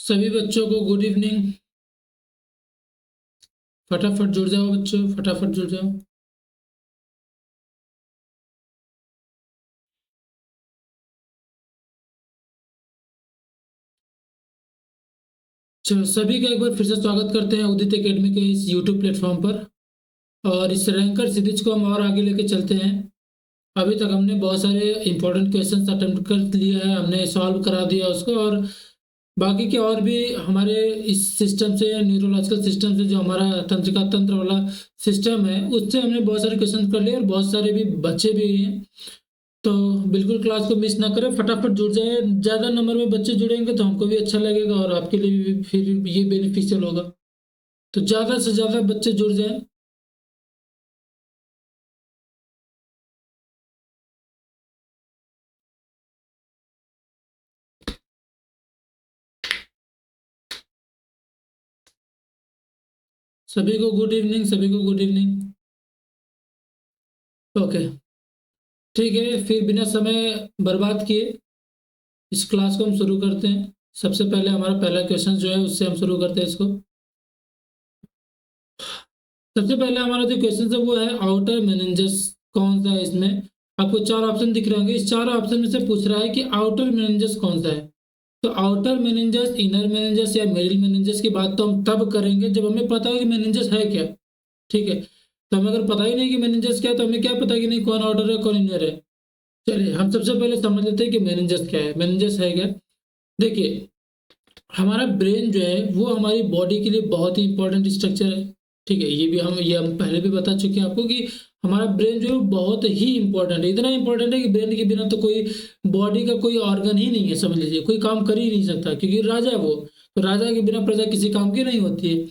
सभी बच्चों को गुड इवनिंग। फटाफट जुड़ जाओ बच्चों, फटाफट जुड़ जाओ। चलो, सभी का एक बार फिर से स्वागत करते हैं उदित एकेडमी के इस यूट्यूब प्लेटफॉर्म पर। और इस रैंकर सीरीज को हम और आगे लेके चलते हैं। अभी तक हमने बहुत सारे इंपॉर्टेंट क्वेश्चंस अटेम्प्ट कर लिए हैं, हमने सॉल्व करा दिया उसको। और बाकी के और भी हमारे इस सिस्टम से, न्यूरोलॉजिकल सिस्टम से, जो हमारा तंत्रिका तंत्र वाला सिस्टम है, उससे हमने बहुत सारे क्वेश्चन कर लिए और बहुत सारे भी बच्चे भी हैं। तो बिल्कुल क्लास को मिस ना करें, फटाफट जुड़ जाए। ज़्यादा नंबर में बच्चे जुड़ेंगे तो हमको भी अच्छा लगेगा और आपके लिए भी फिर ये बेनिफिशियल होगा। तो ज़्यादा से ज़्यादा बच्चे जुड़ जाएं। सभी को गुड इवनिंग, सभी को गुड इवनिंग। ओके, ठीक है, फिर बिना समय बर्बाद किए इस क्लास को हम शुरू करते हैं। सबसे पहले हमारा पहला क्वेश्चन जो है उससे हम शुरू करते हैं इसको। सबसे पहले हमारा जो क्वेश्चन है वो है आउटर मेनिंजस कौन सा है इसमें। आपको चार ऑप्शन दिख रहे होंगे, इस चार ऑप्शन में से पूछ रहा है कि आउटर मेनिंजस कौन सा है। तो आउटर मेनिंजस, इनर मेनिंजस या मिडिल मेनिंजस की बात तो हम तब करेंगे जब हमें पता हो कि मेनिंजस है क्या। ठीक है, तो हमें अगर पता ही नहीं कि मेनिंजस क्या है तो हमें क्या पता कि नहीं कौन आउटर है कौन इनर है। चलिए हम सबसे पहले समझ लेते हैं कि मेनिंजस क्या है, मेनिंजस है क्या। देखिए, हमारा ब्रेन जो है वो हमारी बॉडी के लिए बहुत ही इंपॉर्टेंट स्ट्रक्चर है। ठीक है, ये हम पहले भी बता चुके हैं आपको कि हमारा ब्रेन जो है बहुत ही इंपॉर्टेंट है। इतना इंपॉर्टेंट है कि ब्रेन के बिना तो कोई बॉडी का कोई ऑर्गन ही नहीं है, समझ लीजिए, कोई काम कर ही नहीं सकता, क्योंकि राजा है वो। तो राजा के बिना प्रजा किसी काम की नहीं होती है।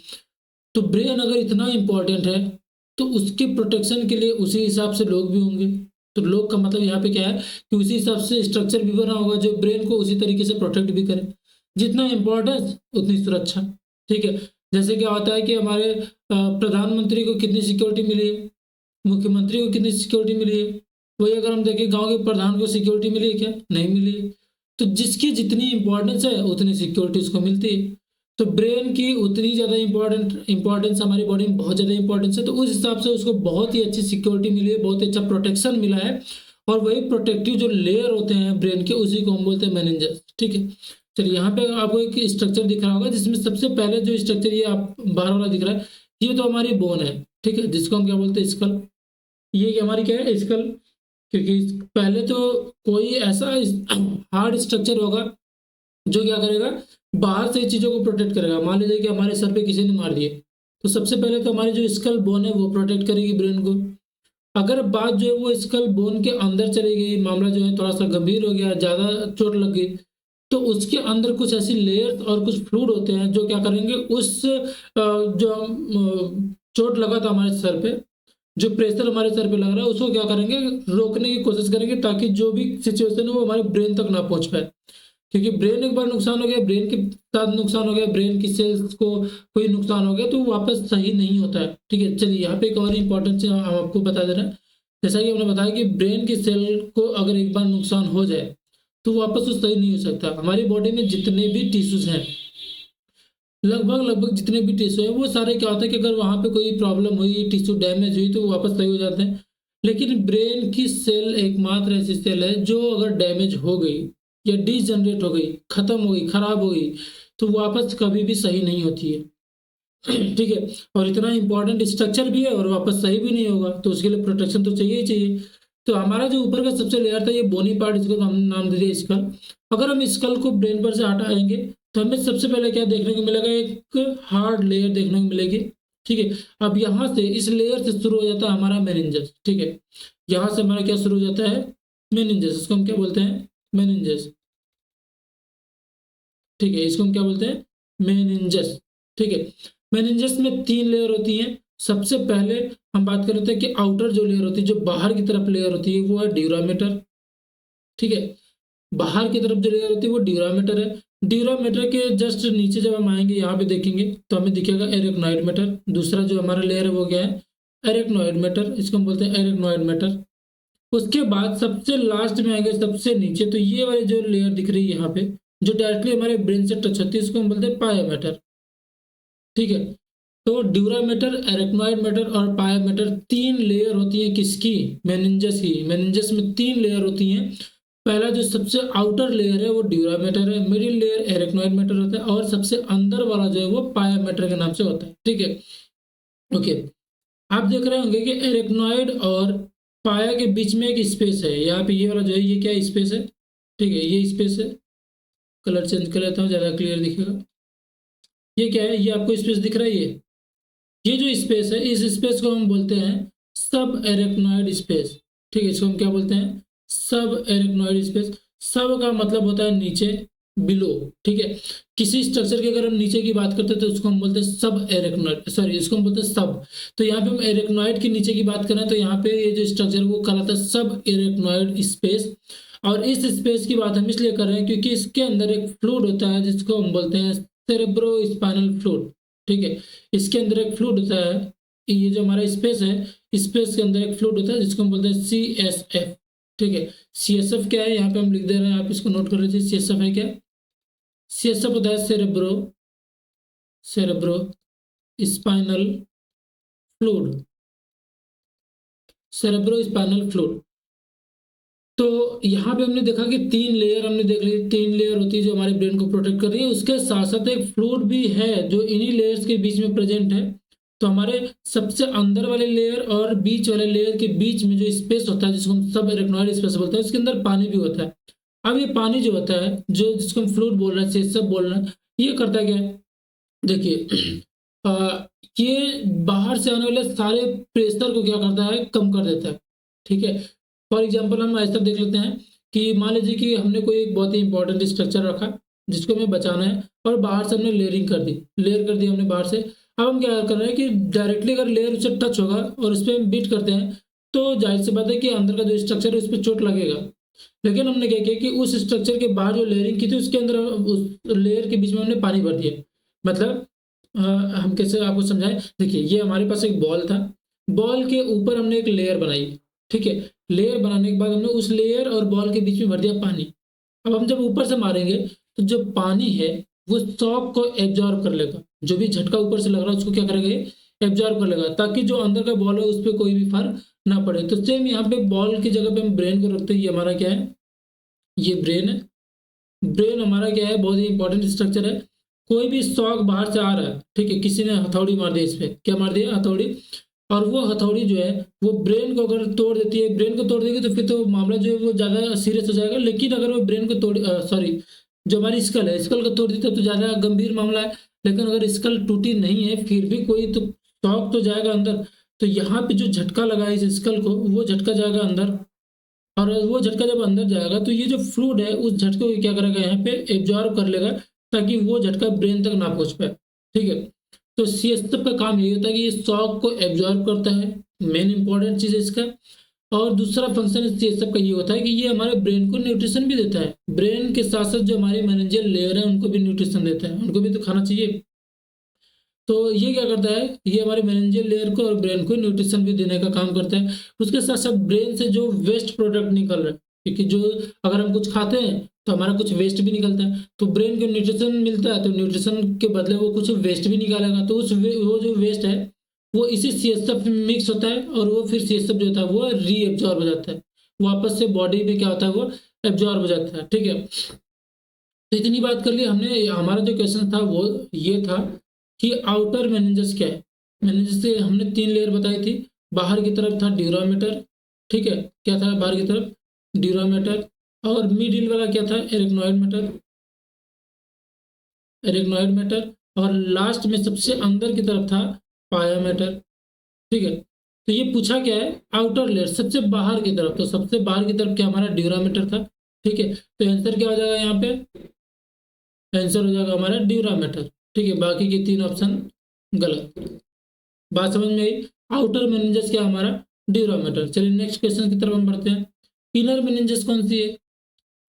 तो ब्रेन अगर इतना इंपॉर्टेंट है तो उसके प्रोटेक्शन के लिए उसी हिसाब से लोग भी होंगे। तो लोग का मतलब यहाँ पे क्या है कि उसी हिसाब से स्ट्रक्चर भी बना होगा जो ब्रेन को उसी तरीके से प्रोटेक्ट भी करे। जितना इम्पोर्टेंस उतनी सुरक्षा। ठीक है, जैसे क्या होता है कि हमारे प्रधानमंत्री को कितनी सिक्योरिटी मिली है, मुख्यमंत्री को कितनी सिक्योरिटी मिली है। वही अगर हम देखें गांव के प्रधान को सिक्योरिटी मिली है क्या, नहीं मिली है। तो जिसकी जितनी इंपॉर्टेंस है उतनी सिक्योरिटी उसको मिलती है। तो ब्रेन की उतनी ज़्यादा इंपॉर्टेंस हमारी बॉडी में बहुत ज़्यादा इंपॉर्टेंस है, तो उस हिसाब से उसको बहुत ही अच्छी सिक्योरिटी मिली है, बहुत ही अच्छा प्रोटेक्शन मिला है। और वही प्रोटेक्टिव जो लेयर होते हैं ब्रेन के, उसी को हम बोलते हैं मेनिंजेस। ठीक है, चलिए यहाँ पे आपको एक स्ट्रक्चर दिख रहा होगा जिसमें सबसे पहले जो स्ट्रक्चर ये आप बाहर वाला दिख रहा है, ये तो हमारी बोन है। ठीक है, जिसको हम क्या बोलते हैं, स्कल। ये हमारी क्या है, स्कल। क्योंकि पहले तो कोई ऐसा हार्ड स्ट्रक्चर होगा जो क्या करेगा, बाहर से चीज़ों को प्रोटेक्ट करेगा। मान लीजिए कि हमारे सर पे किसी ने मार दिए, तो सबसे पहले तो हमारी जो स्कल बोन है वो प्रोटेक्ट करेगी ब्रेन को। अगर बात जो है वो स्कल बोन के अंदर चली गई, मामला जो है थोड़ा सा गंभीर हो गया, ज़्यादा चोट लग गई, तो उसके अंदर कुछ ऐसी लेयर्स और कुछ फ्लूइड होते हैं जो क्या करेंगे, उस जो चोट लगा था हमारे सर पे, जो प्रेशर हमारे सर पे लग रहा है, उसको क्या करेंगे, रोकने की कोशिश करेंगे, ताकि जो भी सिचुएशन है वो हमारे ब्रेन तक ना पहुंच पाए। क्योंकि ब्रेन एक बार नुकसान हो गया, ब्रेन के साथ नुकसान हो गया, ब्रेन की सेल्स को कोई नुकसान हो गया तो वो वापस सही नहीं होता है। ठीक है, चलिए यहाँ पे एक और इम्पोर्टेंट चीज हम आपको बता दे रहे हैं। जैसा कि हमने बताया कि ब्रेन की सेल को अगर एक बार नुकसान हो जाए तो वापस वो सही नहीं हो सकता। हमारी बॉडी में जितने भी टिश्यूज हैं, लगभग लगभग जितने भी टिश्यू है, वो सारे क्या होता है कि अगर वहाँ पे कोई प्रॉब्लम हुई, टिश्यू डैमेज हुई, तो वो वापस सही हो जाते हैं। लेकिन ब्रेन की सेल एकमात्र ऐसी सेल है जो अगर डैमेज हो गई या डिजनरेट हो गई, खत्म हो गई, खराब हो गई, तो वापस कभी भी सही नहीं होती है। ठीक है, और इतना इंपॉर्टेंट स्ट्रक्चर भी है और वापस सही भी नहीं होगा, तो उसके लिए प्रोटेक्शन तो चाहिए ही चाहिए। तो हमारा जो ऊपर का सबसे लेयर था, ये बोनी पार्ट, इसको हम नाम दे दिए स्कल। अगर हम स्कल को ब्रेन पर से हटाएंगे तो हमें सबसे पहले क्या देखने को मिलेगा, एक हार्ड लेयर देखने को मिलेगी। ठीक है, अब यहाँ से इस लेयर से शुरू हो जाता है हमारा मेनिंजेस। ठीक है, यहाँ से हमारा क्या शुरू हो जाता है, मेनिंजेस। इसको हम क्या बोलते हैं, मेनिंजेस। ठीक है, इसको हम क्या बोलते हैं, मेनिंजेस। ठीक है, मेनिंजेस में तीन लेयर होती हैं। सबसे पहले हम बात कर रहे थे कि आउटर जो लेयर होती है, जो बाहर की तरफ लेयर होती है, वो है ड्यूरामीटर। ठीक है, बाहर की तरफ जो लेयर होती है वो ड्यूरामीटर है। ड्यूरामीटर के जस्ट नीचे जब हम आएंगे, यहाँ पे देखेंगे तो हमें दिखेगा एरेक्नॉइड मैटर। दूसरा जो हमारा लेयर है वो क्या है, एरेक्नॉइड मैटर, इसको हम बोलते हैं एरेक्नॉइड मैटर। उसके बाद सबसे लास्ट में आएंगे, सबसे नीचे, तो ये वाली जो लेयर दिख रही है यहाँ पे, जो डायरेक्टली हमारे ब्रेन से टच होती है, उसको हम बोलते हैं पाया मैटर। ठीक है, तो ड्यूरा मैटर, एरेक्नॉइड मैटर और पाया मैटर, तीन लेयर होती है किसकी, मेनिंजस की। मेनिंजस में तीन लेयर होती हैं। पहला जो सबसे आउटर लेयर है वो ड्यूरा मैटर है, मिडिल लेयर एरेक्नॉइड मैटर होता है, और सबसे अंदर वाला जो है वो पाया मैटर के नाम से होता है। ठीक है, ओके। आप देख रहे होंगे कि एरेक्नॉइड और पाया के बीच में एक स्पेस है। यहाँ पे ये वाला जो है ये क्या स्पेस है, ठीक है, ये स्पेस है। कलर चेंज कर लेता हूँ, ज़्यादा क्लियर दिखेगा। ये क्या है, ये आपको स्पेस दिख रहा है, ये जो स्पेस है, इस स्पेस को हम बोलते हैं सब एरेक्नॉइड स्पेस। ठीक है, इसको हम क्या बोलते हैं, सब एरेक्नॉइड स्पेस। सब का मतलब होता है नीचे, बिलो। ठीक है, किसी स्ट्रक्चर की अगर हम नीचे की बात करते हैं तो उसको हम बोलते हैं सब एरेक्नॉइड, सॉरी इसको हम बोलते हैं सब। तो यहाँ पे हम एरेक्नॉइड के नीचे की बात करें तो यहाँ पे ये जो स्ट्रक्चर है वो कहलाता है सब एरेक्नॉइड स्पेस। और इस स्पेस की बात हम इसलिए कर रहे हैं क्योंकि इसके अंदर एक फ्लूइड होता है जिसको हम बोलते हैं सेरेब्रो स्पाइनल फ्लूइड। ठीक है, इसके अंदर एक फ्लूइड होता है, ये जो हमारा स्पेस है, स्पेस के अंदर एक फ्लूइड होता है जिसको हम बोलते हैं CSF। ठीक है, CSF क्या है, यहाँ पे हम लिख दे रहे हैं, आप इसको नोट कर लीजिए। CSF है क्या, CSF होता है cerebro spinal fluid, cerebro spinal fluid. तो यहाँ पे हमने देखा कि तीन लेयर हमने देख ली, तीन लेयर होती है जो हमारे ब्रेन को प्रोटेक्ट कर रही है। उसके साथ साथ एक फ्लूइड भी है जो इन्हीं लेयर्स के बीच में प्रेजेंट है। तो हमारे सबसे अंदर वाले लेयर और बीच वाले लेयर के बीच में जो स्पेस होता है जिसको हम सब एरेक्नॉइड स्पेस बोलते हैं, उसके अंदर पानी भी होता है। अब ये पानी जो होता है, जो जिसको हम फ्लूइड बोल रहे हैं, सब बोल रहे हैं, ये करता क्या है, देखिए ये बाहर से आने वाले सारे प्रेशर को क्या करता है, कम कर देता है। ठीक है, फॉर एग्जाम्पल हम ऐसा देख लेते हैं कि मान लीजिए कि हमने कोई एक बहुत ही इंपॉर्टेंट स्ट्रक्चर रखा जिसको हमें बचाना है, और बाहर से हमने लेयरिंग कर दी, लेयर कर दी हमने बाहर से। अब हम क्या कर रहे हैं कि डायरेक्टली अगर लेयर उससे टच होगा और उस पर हम बीट करते हैं तो जाहिर सी बात है कि अंदर का जो स्ट्रक्चर है उस पर चोट लगेगा। लेकिन हमने क्या किया कि उस स्ट्रक्चर के बाहर जो लेयरिंग की थी उसके अंदर उस लेयर के बीच में हमने पानी भर दिया। मतलब हम कैसे आपको समझाएं, देखिए ये हमारे पास एक बॉल था, बॉल के ऊपर हमने एक लेयर बनाई। ठीक है, लेयर बनाने के बाद हमने उस लेयर और बॉल के बीच में भर दिया पानी। अब हम जब ऊपर से मारेंगे तो जो पानी है वो शॉक को एब्जॉर्ब कर लेगा, जो भी झटका ऊपर से लग रहा है उसको क्या करेगा, एब्जॉर्ब कर लेगा, ताकि जो अंदर का बॉल है उस पर कोई भी फर्क ना पड़े। तो सेम यहाँ पे बॉल की जगह पे हम ब्रेन को रखते हैं। ये हमारा क्या है, ये ब्रेन है। ब्रेन हमारा क्या है, बहुत ही इंपॉर्टेंट स्ट्रक्चर है। कोई भी शॉक बाहर से आ रहा है, ठीक है, किसी ने हथौड़ी मार दी, इस पे क्या मार दिया, हथौड़ी, और वो हथौड़ी जो है वो ब्रेन को अगर तोड़ देती है, ब्रेन को तोड़ देगी तो फिर तो मामला जो है वो ज़्यादा सीरियस हो जाएगा। लेकिन अगर वो ब्रेन को तोड़, सॉरी, जो हमारी स्कल है, स्कल को तोड़ दी तब तो ज़्यादा गंभीर मामला है। लेकिन अगर स्कल टूटी नहीं है फिर भी कोई तो शॉक तो जाएगा अंदर। तो यहाँ पे जो झटका लगा है इस स्कल को, वो झटका जाएगा अंदर, और वो झटका जब अंदर जाएगा तो ये जो फ्लूइड है उस झटके को क्या करेगा, यहाँ पे एब्जॉर्ब कर लेगा, ताकि वो झटका ब्रेन तक ना पहुंच पाए। ठीक है, तो CSF का काम यही होता है कि ये शॉक को एब्जॉर्ब करता है, मेन इंपॉर्टेंट चीज़ है इसका। और दूसरा फंक्शन CSF का ये होता है कि ये हमारे ब्रेन को न्यूट्रिशन भी देता है। ब्रेन के साथ साथ जो हमारे मेनिंजियल लेयर है उनको भी न्यूट्रिशन देता है, उनको भी तो खाना चाहिए। तो ये क्या करता है, ये हमारे मेनिंजियल लेयर को और ब्रेन को न्यूट्रिशन भी देने का काम करता है। उसके साथ साथ ब्रेन से जो वेस्ट प्रोडक्ट निकल रहा है, क्योंकि जो अगर हम कुछ खाते हैं तो हमारा कुछ वेस्ट भी निकलता है, तो ब्रेन को न्यूट्रिशन मिलता है तो न्यूट्रिशन के बदले वो कुछ वेस्ट भी निकालेगा। तो वो जो वेस्ट है वो इसी CSF में मिक्स होता है, और वो फिर CSF जो होता है वो रीएब्जॉर्ब हो जाता है, वापस से बॉडी में क्या होता है, वो एब्जॉर्ब हो जाता है। ठीक है, तो इतनी बात कर ली हमने। हमारा जो क्वेश्चन था वो ये था कि आउटर मेनिंजस क्या है। मेनिंजस से हमने तीन लेयर बताई थी। बाहर की तरफ था ड्यूरामेटर, ठीक है, क्या था बाहर की तरफ, ड्यूरामेटर, और मिडिल वाला क्या था, एरेक्नॉइड मैटर, एरेक्नॉइड मैटर, और लास्ट में सबसे अंदर की तरफ था पाया मैटर। ठीक है, तो ये पूछा क्या है, आउटर लेयर सबसे बाहर की तरफ, तो सबसे बाहर की तरफ क्या हमारा ड्यूरामेटर था। ठीक है, तो आंसर क्या हो जाएगा यहाँ पे, आंसर हो जाएगा हमारा ड्यूरामेटर। ठीक है, बाकी के तीन ऑप्शन गलत। बात समझ में आई, आउटर मेनिंजस क्या हमारा, ड्यूरामेटर। चलिए नेक्स्ट क्वेश्चन की तरफ हम बढ़ते हैं। इनर मेनिंजस कौन सी है,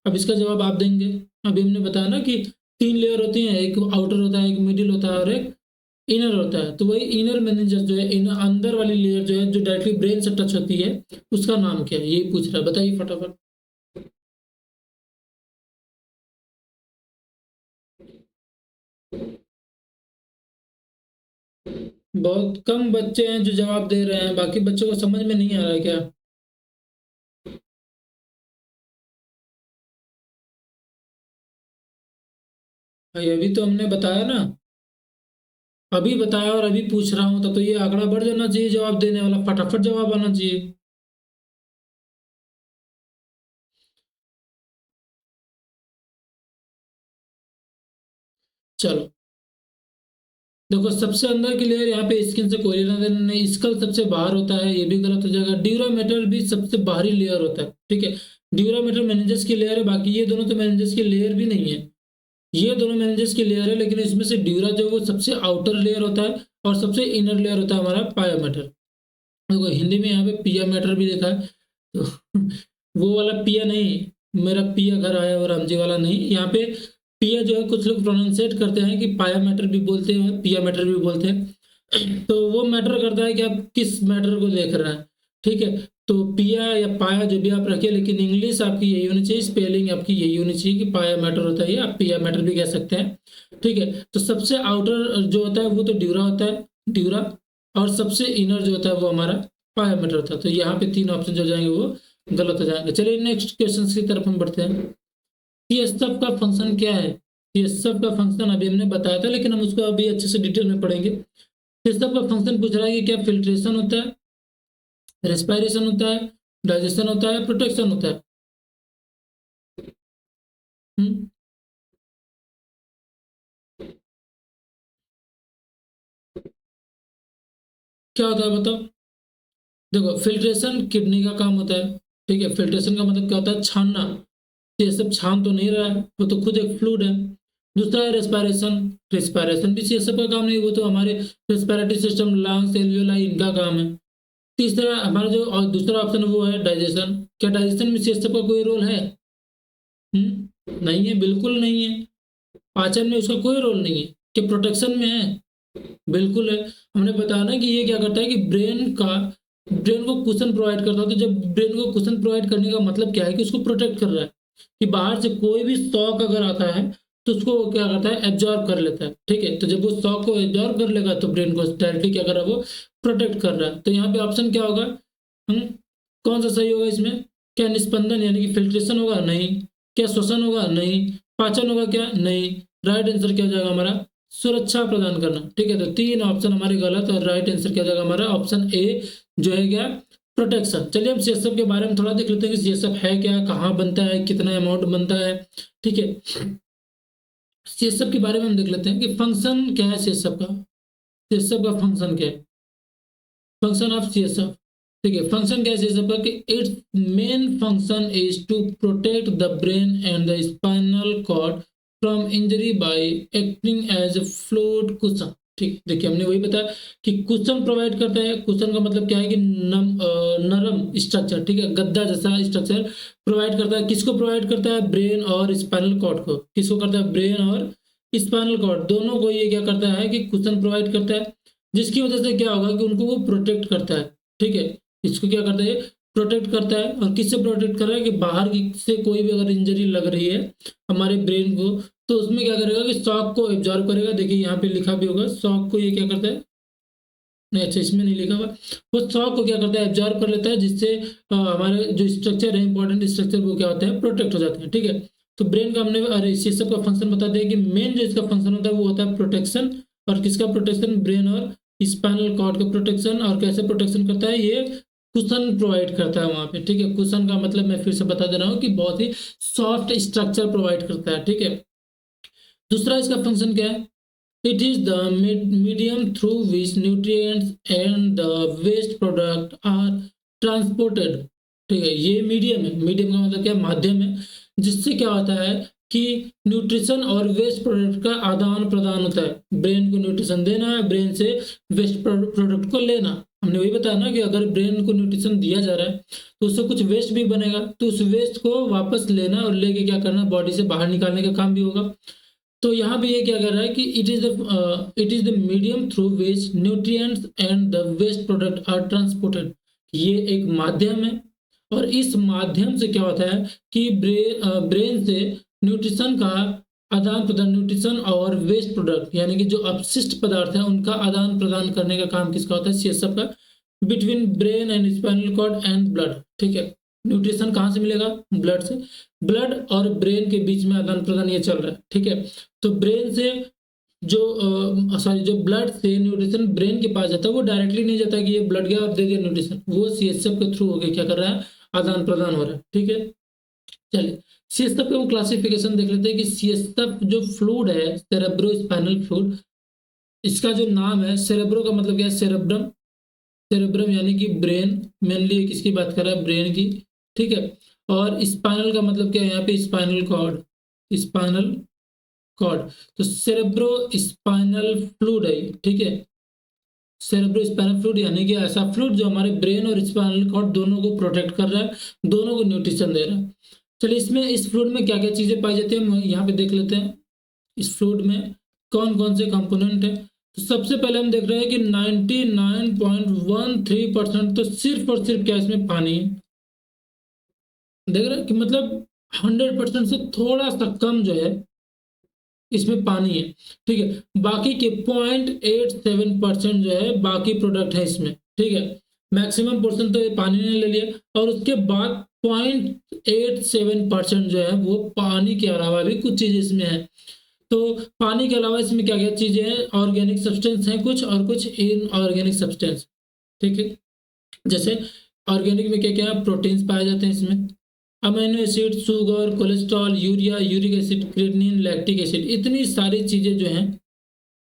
अब इसका जवाब आप देंगे। अभी हमने बताया ना कि तीन लेयर होती हैं, एक आउटर होता है, एक मिडिल होता है, और एक इनर होता है। तो वही इनर मेनिंजस जो है, इन अंदर वाली लेयर जो है जो डायरेक्टली ब्रेन से टच होती है, उसका नाम क्या है, यही पूछ रहा है, बताइए फटाफट। बहुत कम बच्चे हैं जो जवाब दे रहे हैं, बाकी बच्चों को समझ में नहीं आ रहा है क्या? भाई अभी तो हमने बताया ना, अभी बताया और अभी पूछ रहा हूँ, तब तो ये आंकड़ा बढ़ जाना चाहिए, जवाब देने वाला फटाफट जवाब आना चाहिए। चलो देखो, सबसे अंदर की लेयर यहाँ पे स्किन से कोई लेना देना नहीं, स्कल सबसे बाहर होता है, ये भी गलत हो जाएगा। ड्यूरामेटर भी सबसे बाहरी लेयर होता है, ठीक है। ड्यूरामेटर मेनिंजस की लेयर है, बाकी ये दोनों तो मेनिंजस की लेयर भी नहीं है। ये दोनों मेनिंजस की लेयर है, लेकिन इसमें से ड्यूरा जो है वो सबसे आउटर लेयर होता है और सबसे इनर लेयर होता है हमारा पायामेटर। देखो हिंदी में यहाँ पे पिया मैटर भी लिखा है, तो वो वाला पिया नहीं, मेरा पिया घर आया और राम जी वाला नहीं। यहाँ पे पिया जो है कुछ लोग प्रोनाउंसिएट करते हैं कि पाया मैटर भी बोलते हैं, पिया मैटर भी बोलते हैं, तो वो मैटर करता है कि आप किस मैटर को देख रहे हैं, ठीक है। तो पिया या पाया जो भी आप रखिए, लेकिन इंग्लिश आपकी यही होनी चाहिए, स्पेलिंग आपकी यही होनी चाहिए कि पाया मैटर होता है, आप पिया मैटर भी कह सकते हैं, ठीक है। तो सबसे आउटर जो होता है वो तो ड्यूरा होता है, ड्यूरा, और सबसे इनर जो होता है वो हमारा पायामीटर होता है। तो यहाँ पे तीन ऑप्शन जो जाएंगे वो गलत हो जाएंगे। चलिए नेक्स्ट क्वेश्चन की तरफ हम बढ़ते हैं। ये सब का फंक्शन क्या है? ये सब का फंक्शन अभी हमने बताया था, लेकिन हम उसको अभी अच्छे से डिटेल में पढ़ेंगे। ये सब का फंक्शन पूछ रहा है कि क्या फिल्ट्रेशन होता है, रेस्पायरेशन होता है, डाइजेशन होता है, प्रोटेक्शन होता है। हम्म क्या होता है बताओ? देखो फिल्ट्रेशन किडनी का काम होता है, ठीक है। फिल्ट्रेशन का मतलब क्या होता है? छानना। ये सब छान तो नहीं रहा है, वो तो खुद एक फ्लूइड है। दूसरा है रेस्पायरेशन। रेस्पायरेशन भी सीएसएफ का काम नहीं, वो तो हमारे रेस्पिरेटरी सिस्टम, लंग्स, एल्वियोलाई, इनका काम है। तीसरा हमारा जो और दूसरा ऑप्शन वो है डाइजेशन। क्या डाइजेशन में सीएसएफ का कोई रोल है? नहीं है, बिल्कुल नहीं है। पाचन में उसका कोई रोल नहीं है। कि प्रोटेक्शन में है? बिल्कुल है। हमने बताया ना कि ये क्या करता है कि ब्रेन को कुशन प्रोवाइड करता है। तो जब ब्रेन को कुशन प्रोवाइड करने का मतलब क्या है कि उसको प्रोटेक्ट कर रहा है, कि बाहर से कोई भी शॉक अगर आता है तो उसको वो क्या करता है? एब्जॉर्ब कर लेता है, ठीक है। तो जब वो शॉक को एब्जॉर्ब कर लेगा तो ब्रेन को डायरेक्टली क्या कर रहा है? वो प्रोटेक्ट कर रहा है। तो यहाँ पे ऑप्शन क्या होगा? हम कौन सा सही होगा इसमें? क्या निस्पंदन यानी कि फिल्ट्रेशन होगा? नहीं। क्या श्वसन होगा? नहीं। पाचन होगा क्या? नहीं। राइट आंसर क्या हो जाएगा हमारा? सुरक्षा प्रदान करना, ठीक है। तो तीन ऑप्शन हमारे गलत, और राइट आंसर क्या हो जाएगा हमारा? ऑप्शन ए जो है क्या? प्रोटेक्शन। चलिए हम सीएसएफ के बारे में थोड़ा देख लेते हैं कि सीएसएफ है क्या, कहाँ बनता है, कितना अमाउंट बनता है, ठीक है। सीएसएफ के बारे में हम देख लेते हैं कि फंक्शन क्या है सीएसएफ का। सीएसएफ का फंक्शन क्या है? फंक्शन ऑफ सीएसएफ, ठीक है। फंक्शन क्या है सीएसएफ का? कि its main function is to protect the brain and the spinal cord from injury by acting as a fluid cushion. ठीक, देखिए हमने वही बताया कि कुशन प्रोवाइड करता है। कुशन का मतलब क्या है कि नरम स्ट्रक्चर, ठीक है, गद्दा जैसा स्ट्रक्चर प्रोवाइड करता है। किसको प्रोवाइड करता है? ब्रेन और स्पाइनल कॉर्ड को। किसको करता है? ब्रेन और स्पाइनल कॉर्ड दोनों को ये क्या करता है कि कुशन प्रोवाइड करता है, जिसकी वजह से क्या होगा कि उनको वो प्रोटेक्ट करता है, ठीक है। इसको क्या करता है? प्रोटेक्ट करता है। और किससे प्रोटेक्ट कर रहा है? कि बाहर से कोई भी अगर इंजरी लग रही है हमारे ब्रेन को, तो उसमें क्या करेगा कि शॉक को एब्जॉर्ब करेगा। देखिए यहाँ पे लिखा भी होगा, शॉक को ये क्या करता है? नहीं, अच्छा इसमें नहीं लिखा हुआ। वो शॉक को क्या करता है? एब्जॉर्ब कर लेता है, जिससे हमारे जो स्ट्रक्चर है, इंपॉर्टेंट स्ट्रक्चर, वो क्या होता है? प्रोटेक्ट हो जाते हैं, ठीक है। तो ब्रेन का हमने अरे इसी सब का फंक्शन बता दिया कि मेन जो इसका फंक्शन होता है वो होता है प्रोटेक्शन। और किसका प्रोटेक्शन? ब्रेन और स्पाइनल कॉर्ड का प्रोटेक्शन। और कैसे प्रोटेक्शन करता है? ये कुशन प्रोवाइड करता है वहां पे, ठीक है। कुशन का मतलब मैं फिर से बता दे रहा हूँ कि बहुत ही सॉफ्ट स्ट्रक्चर प्रोवाइड करता है, ठीक है। दूसरा इसका फंक्शन क्या है? It is the medium through which nutrients and the waste product are transported, ठीक है। ये मीडियम है। मीडियम का मतलब क्या? माध्यम है, जिससे क्या होता है कि न्यूट्रिशन और वेस्ट प्रोडक्ट का आदान प्रदान होता है। ब्रेन को न्यूट्रिशन देना है, ब्रेन से वेस्ट प्रोडक्ट को लेना। हमने वही बताया ना कि अगर ब्रेन को न्यूट्रिशन दिया जा रहा है तो उससे कुछ वेस्ट भी बनेगा, तो उस वेस्ट को वापस लेना और लेके क्या करना? बॉडी से बाहर निकालने का काम भी होगा। तो यहाँ पे ये क्या कर रहा है कि it is the medium through which nutrients and the waste product are transported. ये एक माध्यम है, और इस माध्यम से क्या होता है कि ब्रेन से न्यूट्रिशन का आदान प्रदान, न्यूट्रिशन और वेस्ट प्रोडक्ट यानी कि जो अपशिष्ट पदार्थ है उनका आदान प्रदान करने का काम किसका होता है, सीएसएफ का, between brain and spinal cord and blood. ठीक है, न्यूट्रिशन कहाँ से मिलेगा, ब्लड से, ब्लड और ब्रेन के बीच में आदान प्रदान ये चल रहा है। ठीक है, तो ब्रेन से जो ब्लड से न्यूट्रिशन ब्रेन के पास जाता है वो डायरेक्टली नहीं जाता कि ये ब्लड गया और दे दिया न्यूट्रिशन, वो सीएसएफ के थ्रू होकर क्या कर रहा है, आदान प्रदान हो रहा है। ठीक है, चलिए सीएसएफ का क्लासिफिकेशन देख लेते हैं कि सीएसएफ जो फ्लूइड है, सेरेब्रो स्पाइनल फ्लूइड, इसका जो नाम है, सेरेब्रो का मतलब क्या है, सेरेब्रम, सेरेब्रम यानी कि ब्रेन, मेनली किसकी बात कर रहा है, ब्रेन की। ठीक है, और स्पाइनल का मतलब क्या है, यहाँ पे स्पाइनल कॉर्ड, स्पाइनल कॉर्ड, तो सेरेब्रो स्पाइनल फ्लूइड है। ठीक है, सेरेब्रो स्पाइनल फ्लूइड यानी कि ऐसा फ्लूइड जो हमारे ब्रेन और स्पाइनल कॉर्ड दोनों को प्रोटेक्ट कर रहा है, दोनों को न्यूट्रिशन दे रहा है। चलिए इसमें, इस फ्लूइड में क्या क्या चीजें पाई जाती है, हम यहाँ पे देख लेते हैं इस फ्लूइड में कौन कौन से कंपोनेंट है। तो सबसे पहले हम देख रहे हैं कि 99.13% तो सिर्फ और सिर्फ क्या इसमें पानी है। देख रहे हैं कि मतलब 100% से थोड़ा सा कम जो है इसमें पानी है। ठीक है, बाकी के 0.87% जो है बाकी प्रोडक्ट है इसमें। ठीक है, मैक्सिमम पोर्शन तो ये पानी ने ले लिया और उसके बाद 0.87% जो है वो पानी के अलावा भी कुछ चीज़ इसमें है। तो पानी के अलावा इसमें क्या क्या चीज़ें हैं, ऑर्गेनिक सब्सटेंस हैं कुछ और कुछ इनऑर्गेनिक सब्सटेंस। ठीक है, जैसे ऑर्गेनिक में क्या क्या है, प्रोटीन्स पाए जाते हैं इसमें, amino acid, sugar, cholesterol, urea, uric acid, creatinine, lactic acid, इतनी सारी चीज़ें जो हैं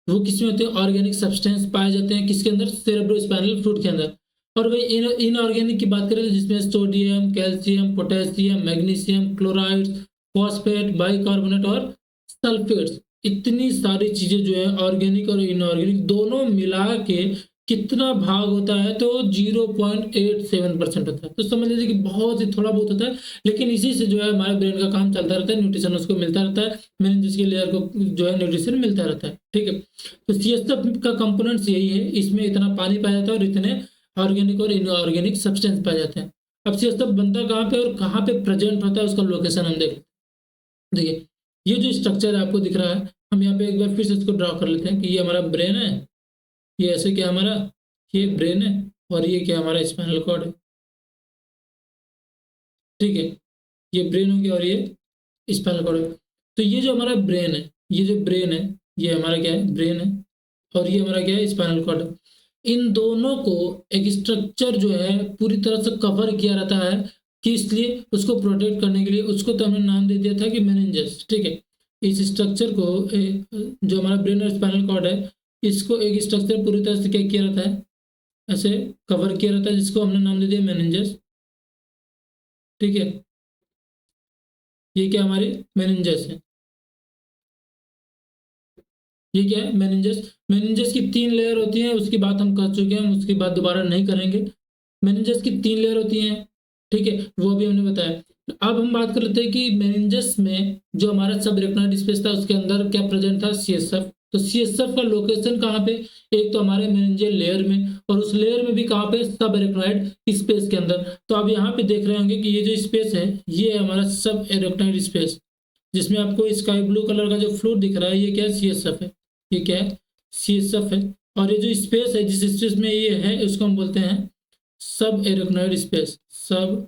वो किसमें होते हैं, ऑर्गेनिक सब्सटेंस पाए जाते हैं किसके अंदर, सेरेब्रोस्पाइनल फ्लूइड के अंदर। और वही इनऑर्गेनिक की बात करें तो जिसमें sodium, calcium, potassium, magnesium, chlorides, phosphate, bicarbonate और सल्फेट्स, इतनी सारी चीज़ें जो है ऑर्गेनिक और इनऑर्गेनिक दोनों मिला के कितना भाग होता है, तो 0.87% होता है। तो समझ लीजिए कि बहुत ही थोड़ा बहुत होता है, लेकिन इसी से जो है हमारे ब्रेन का काम चलता रहता है, न्यूट्रिशन उसको मिलता रहता है, मेनिंजेस की लेयर को जो है न्यूट्रिशन मिलता रहता है। ठीक है, तो सीएसएफ का कंपोनेंट्स यही है, इसमें इतना पानी पाया जाता है और इतने ऑर्गेनिक और इनऑर्गेनिक सब्सटेंस पाए जाते हैं। अब सीएसएफ बनता कहाँ पे और कहाँ पे प्रेजेंट होता है उसका लोकेशन हम देख, देखिए ये जो स्ट्रक्चर आपको दिख रहा है, हम यहाँ पे एक बार फिर से इसको ड्रॉ कर लेते हैं कि ये हमारा ब्रेन है, ये ऐसे क्या हमारा, ये ब्रेन है और ये क्या हमारा स्पाइनल कॉर्ड है। ठीक है, ये ब्रेन हो गया और ये स्पाइनल कॉर्ड है। तो ये जो हमारा ब्रेन है, ये जो ब्रेन है, ये हमारा क्या है, ब्रेन है, और ये हमारा क्या है, स्पाइनल कॉर्ड है। इन दोनों को एक स्ट्रक्चर जो है पूरी तरह से कवर किया रहता है कि इसलिए उसको प्रोटेक्ट करने के लिए, उसको तो हमने नाम दे दिया था कि मेनिंजेस। ठीक है, इस स्ट्रक्चर को जो हमारा ब्रेन और स्पाइनल कॉर्ड है, इसको एक स्ट्रक्चर पूरी तरह से क्या किया रहता है, ऐसे कवर किया रहता है, जिसको हमने नाम दे दिया मेनिंजेस। ठीक है, ये क्या हमारे मेनिंजेस है, ये क्या है, मेनिंजेस। मेनिंजेस की 3 लेयर होती हैं, उसकी बात हम कर चुके हैं, उसकी बात दोबारा नहीं करेंगे। मेनिंजेस की 3 लेयर होती हैं। ठीक है, वो भी हमने बताया। अब हम बात कर लेते हैं कि मेनिंजेस में जो हमारा सब रेटिनोइड स्पेस था उसके अंदर क्या प्रेजेंट था, सीएसएफ। तो सीएसएफ का लोकेशन कहाँ पे, एक तो हमारे मेनिंजियल लेयर में और उस लेयर में भी कहाँ पे, सब एरेक्नोइड स्पेस के अंदर। तो आप यहाँ पे देख रहे होंगे कि ये जो स्पेस है ये है हमारा सब एरेक्नोइड स्पेस, जिसमें आपको स्काई ब्लू कलर का जो फ्लूइड दिख रहा है ये क्या है, सीएसएफ है। ये क्या है, सीएसएफ है। और ये जो स्पेस है, जिस स्पेस में ये है, उसको हम बोलते हैं सब एरेक्नोइड स्पेस, सब